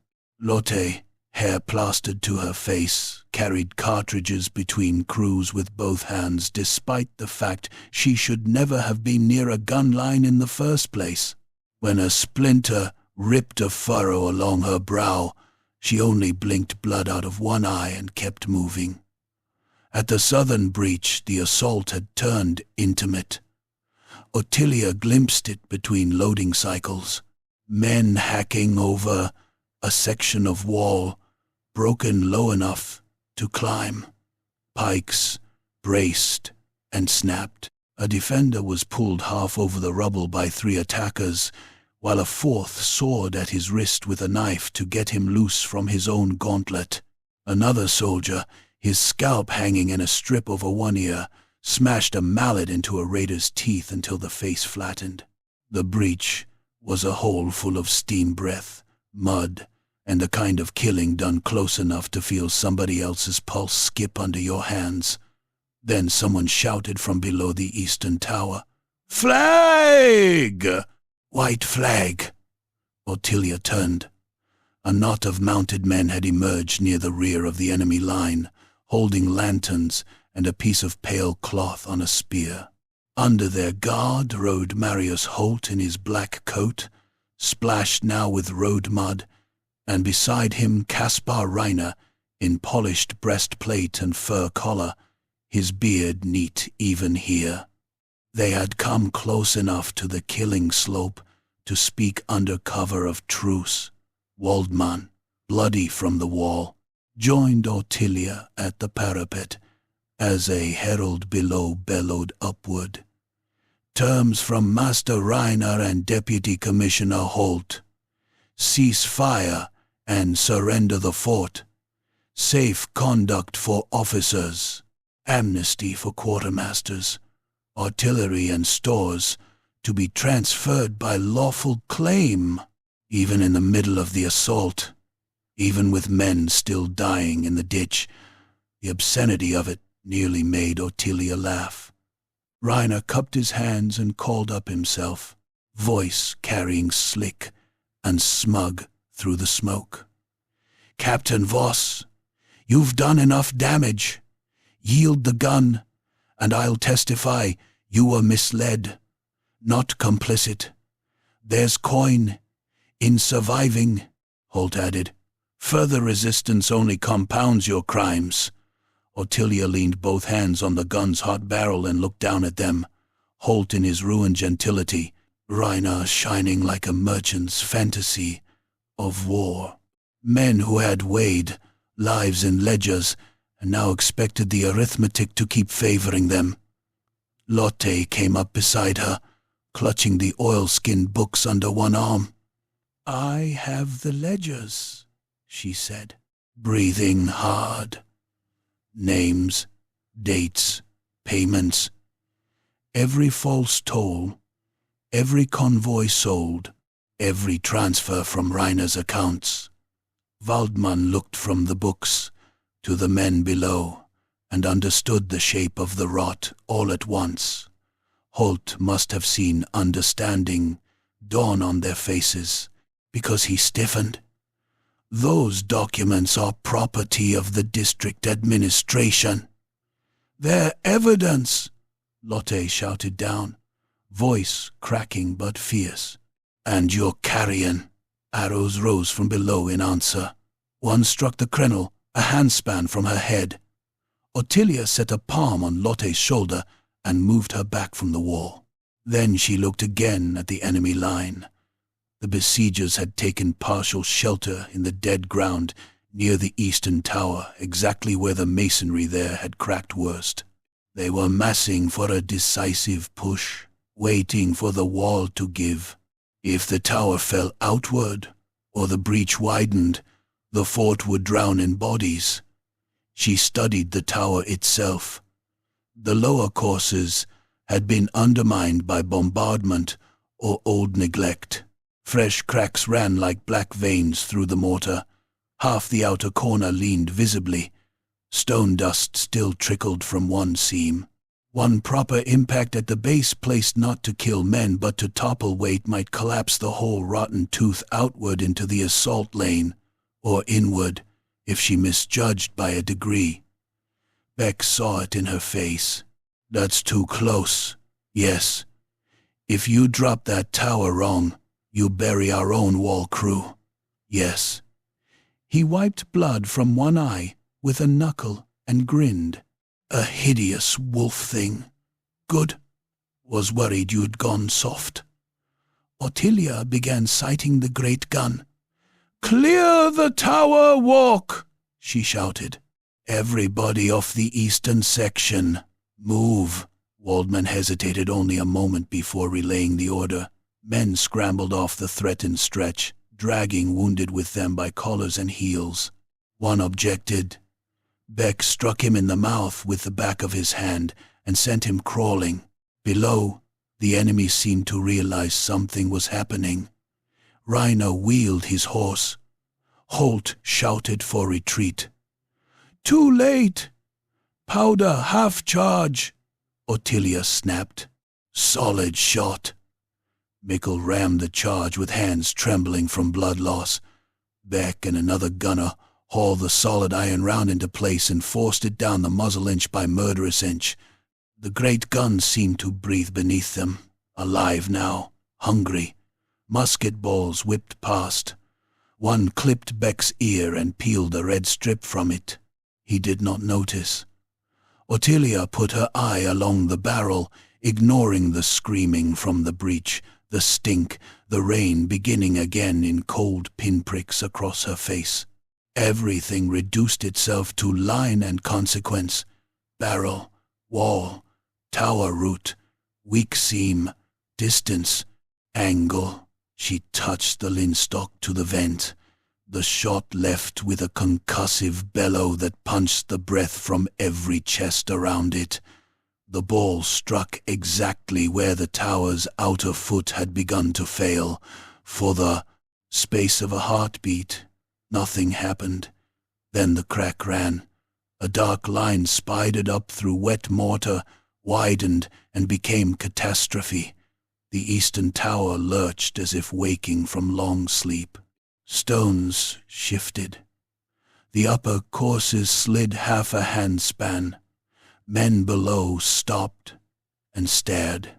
Lotte, hair plastered to her face, carried cartridges between crews with both hands despite the fact she should never have been near a gun line in the first place. When a splinter ripped a furrow along her brow, she only blinked blood out of one eye and kept moving. At the southern breach, the assault had turned intimate. Ottilia glimpsed it between loading cycles. Men hacking over a section of wall, broken low enough to climb. Pikes braced and snapped. A defender was pulled half over the rubble by 3 attackers, while a 4th sawed at his wrist with a knife to get him loose from his own gauntlet. Another soldier, his scalp hanging in a strip over one ear, smashed a mallet into a raider's teeth until the face flattened. The breach was a hole full of steam breath, mud, and the kind of killing done close enough to feel somebody else's pulse skip under your hands. Then someone shouted from below the eastern tower, "Flag! White flag!" Ottilia turned. A knot of mounted men had emerged near the rear of the enemy line, holding lanterns and a piece of pale cloth on a spear. Under their guard rode Marius Holt in his black coat, splashed now with road mud, and beside him Caspar Reiner in polished breastplate and fur collar, his beard neat even here. They had come close enough to the killing slope to speak under cover of truce. Waldman, bloody from the wall, joined Ottilia at the parapet as a herald below bellowed upward. Terms from Master Reiner and Deputy Commissioner Holt. Cease fire and surrender the fort. Safe conduct for officers. Amnesty for quartermasters. Artillery and stores to be transferred by lawful claim, even in the middle of the assault, even with men still dying in the ditch. The obscenity of it nearly made Ottilia laugh. Reiner cupped his hands and called up himself, voice carrying slick and smug through the smoke. "Captain Voss, you've done enough damage. Yield the gun, and I'll testify you were misled, not complicit. There's coin in surviving," Holt added. "Further resistance only compounds your crimes." Ottilia leaned both hands on the gun's hot barrel and looked down at them, Holt in his ruined gentility, Reiner shining like a merchant's fantasy of war. Men who had weighed lives in ledgers and now expected the arithmetic to keep favoring them. Lotte came up beside her, clutching the oilskin books under one arm. "I have the ledgers," she said, breathing hard. Names, dates, payments. Every false toll, every convoy sold, every transfer from Reiner's accounts. Waldman looked from the books to the men below and understood the shape of the rot all at once. Holt must have seen understanding dawn on their faces because he stiffened. "Those documents are property of the district administration." "They're evidence," Lotte shouted down, voice cracking but fierce. "And you're carrion." Arrows rose from below in answer. One struck the crenel, a handspan from her head. Ottilia set a palm on Lotte's shoulder and moved her back from the wall. Then she looked again at the enemy line. The besiegers had taken partial shelter in the dead ground near the eastern tower, exactly where the masonry there had cracked worst. They were massing for a decisive push, waiting for the wall to give. If the tower fell outward, or the breach widened, the fort would drown in bodies. She studied the tower itself. The lower courses had been undermined by bombardment or old neglect. Fresh cracks ran like black veins through the mortar. Half the outer corner leaned visibly. Stone dust still trickled from one seam. One proper impact at the base, placed not to kill men but to topple weight, might collapse the whole rotten tooth outward into the assault lane, or inward, if she misjudged by a degree. Beck saw it in her face. "That's too close. Yes. If you drop that tower wrong, you bury our own wall crew. Yes." He wiped blood from one eye with a knuckle and grinned. "A hideous wolf thing. Good. Was worried you'd gone soft." Ottilia began sighting the great gun. "Clear the tower walk," she shouted. "Everybody off the eastern section. Move." Waldman hesitated only a moment before relaying the order. Men scrambled off the threatened stretch, dragging wounded with them by collars and heels. one objected. Beck struck him in the mouth with the back of his hand and sent him crawling. Below, the enemy seemed to realize something was happening. Reiner wheeled his horse. Holt shouted for retreat. "Too late! Powder half charge!" Ottilia snapped. "Solid shot!" Mikkel rammed the charge with hands trembling from blood loss. Beck and another gunner hauled the solid iron round into place and forced it down the muzzle inch by murderous inch. The great gun seemed to breathe beneath them, alive now, hungry. Musket balls whipped past. One clipped Beck's ear and peeled a red strip from it. He did not notice. Ottilia put her eye along the barrel, ignoring the screaming from the breach, the stink, the rain beginning again in cold pinpricks across her face. Everything reduced itself to line and consequence. Barrel, wall, tower root, weak seam, distance, angle. She touched the linstock to the vent. The shot left with a concussive bellow that punched the breath from every chest around it. The ball struck exactly where the tower's outer foot had begun to fail. For the space of a heartbeat, nothing happened. Then the crack ran. A dark line spidered up through wet mortar, widened, and became catastrophe. The eastern tower lurched as if waking from long sleep. Stones shifted. The upper courses slid half a handspan. Men below stopped and stared.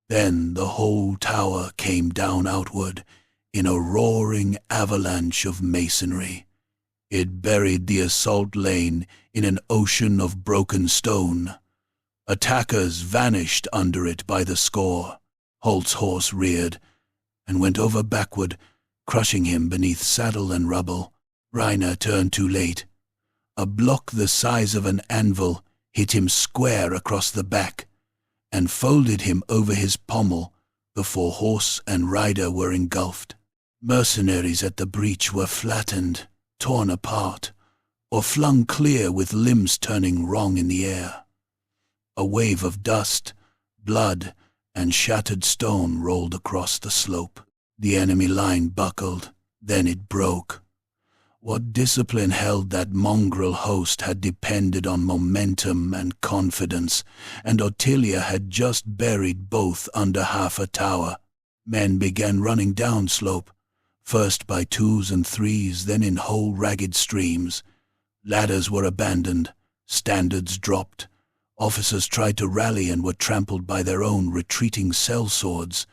Then the whole tower came down outward in a roaring avalanche of masonry. It buried the assault lane in an ocean of broken stone. Attackers vanished under it by the score. Holt's horse reared and went over backward, crushing him beneath saddle and rubble. Reiner turned too late. A block the size of an anvil hit him square across the back and folded him over his pommel before horse and rider were engulfed. Mercenaries at the breach were flattened, torn apart, or flung clear with limbs turning wrong in the air. A wave of dust, blood, and shattered stone rolled across the slope. The enemy line buckled, then it broke. What discipline held that mongrel host had depended on momentum and confidence, and Ottilia had just buried both under half a tower. Men began running downslope, first by twos and threes, then in whole ragged streams. Ladders were abandoned, standards dropped. Officers tried to rally and were trampled by their own retreating sellswords.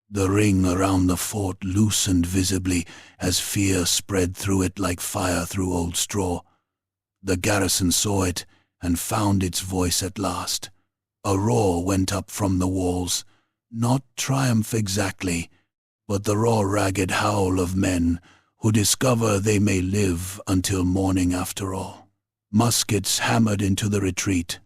The ring around the fort loosened visibly as fear spread through it like fire through old straw. The garrison saw it and found its voice at last. A roar went up from the walls, not triumph exactly, but the raw ragged howl of men who discover they may live until morning after all. Muskets hammered into the retreat.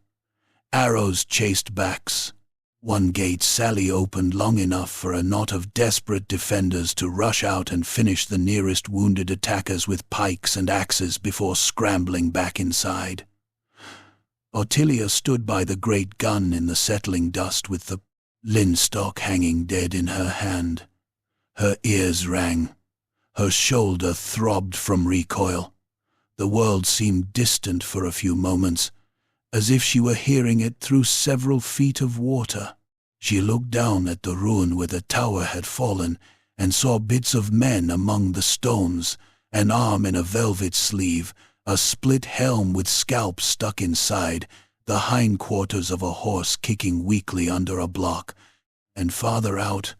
Arrows chased backs. One gate Sally opened long enough for a knot of desperate defenders to rush out and finish the nearest wounded attackers with pikes and axes before scrambling back inside. Ottilia stood by the great gun in the settling dust with the linstock hanging dead in her hand. Her ears rang. Her shoulder throbbed from recoil. The world seemed distant for a few moments, as if she were hearing it through several feet of water. She looked down at the ruin where the tower had fallen and saw bits of men among the stones, an arm in a velvet sleeve, a split helm with scalps stuck inside, the hindquarters of a horse kicking weakly under a block, and farther out,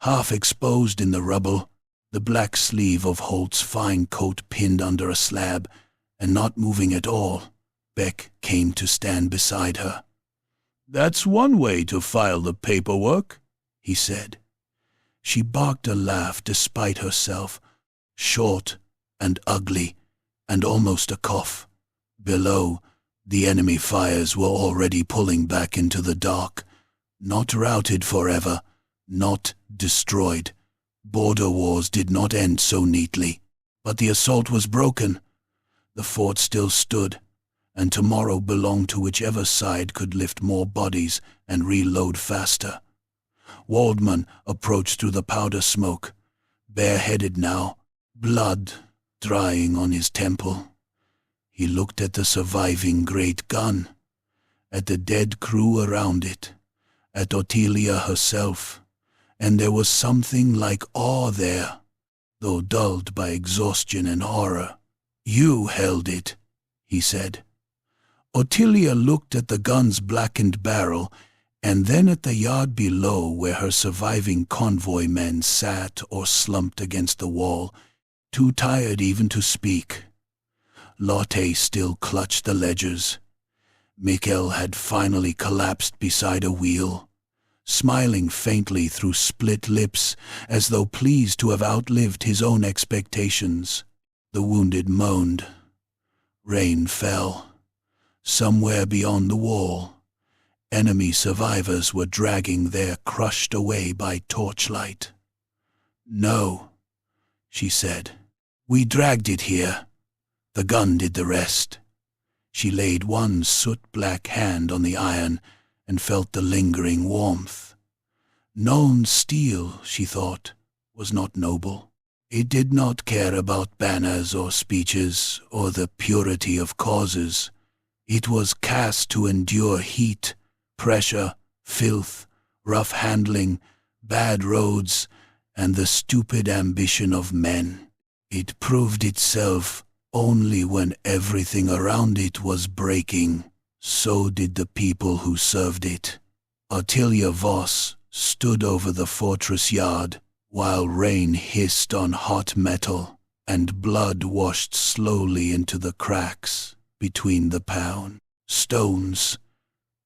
half exposed in the rubble, the black sleeve of Holt's fine coat pinned under a slab, and not moving at all. Beck came to stand beside her. "That's one way to file the paperwork," he said. She barked a laugh despite herself, short and ugly, and almost a cough. Below, the enemy fires were already pulling back into the dark. Not routed forever, not destroyed. Border wars did not end so neatly, but the assault was broken. The fort still stood, and tomorrow belonged to whichever side could lift more bodies and reload faster. Waldman approached through the powder smoke, bareheaded now, blood drying on his temple. He looked at the surviving great gun, at the dead crew around it, at Ottilia herself, and there was something like awe there, though dulled by exhaustion and horror. "You held it," he said. Ottilia looked at the gun's blackened barrel and then at the yard below where her surviving convoy men sat or slumped against the wall, too tired even to speak. Lotte still clutched the ledgers. Mikkel had finally collapsed beside a wheel, smiling faintly through split lips as though pleased to have outlived his own expectations. The wounded moaned. Rain fell. Somewhere beyond the wall, enemy survivors were dragging their crushed away by torchlight. "No," she said. "We dragged it here. The gun did the rest." She laid one soot-black hand on the iron and felt the lingering warmth. Known steel, she thought, was not noble. It did not care about banners or speeches or the purity of causes. It was cast to endure heat, pressure, filth, rough handling, bad roads, and the stupid ambition of men. It proved itself only when everything around it was breaking. So did the people who served it. Ottilia Voss stood over the fortress yard while rain hissed on hot metal and blood washed slowly into the cracks between the stones,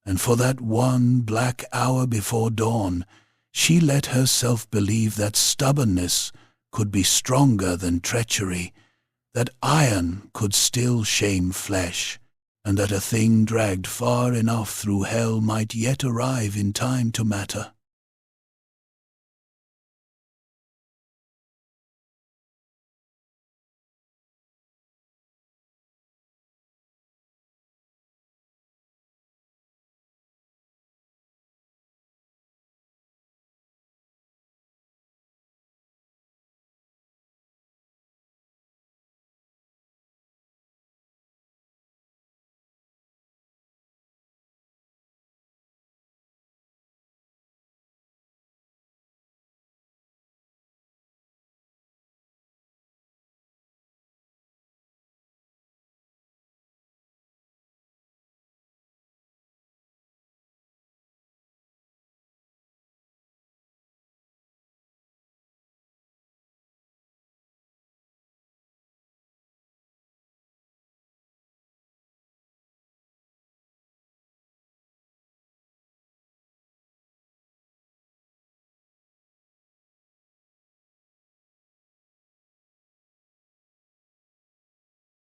and for that one black hour before dawn, she let herself believe that stubbornness could be stronger than treachery, that iron could still shame flesh, and that a thing dragged far enough through hell might yet arrive in time to matter.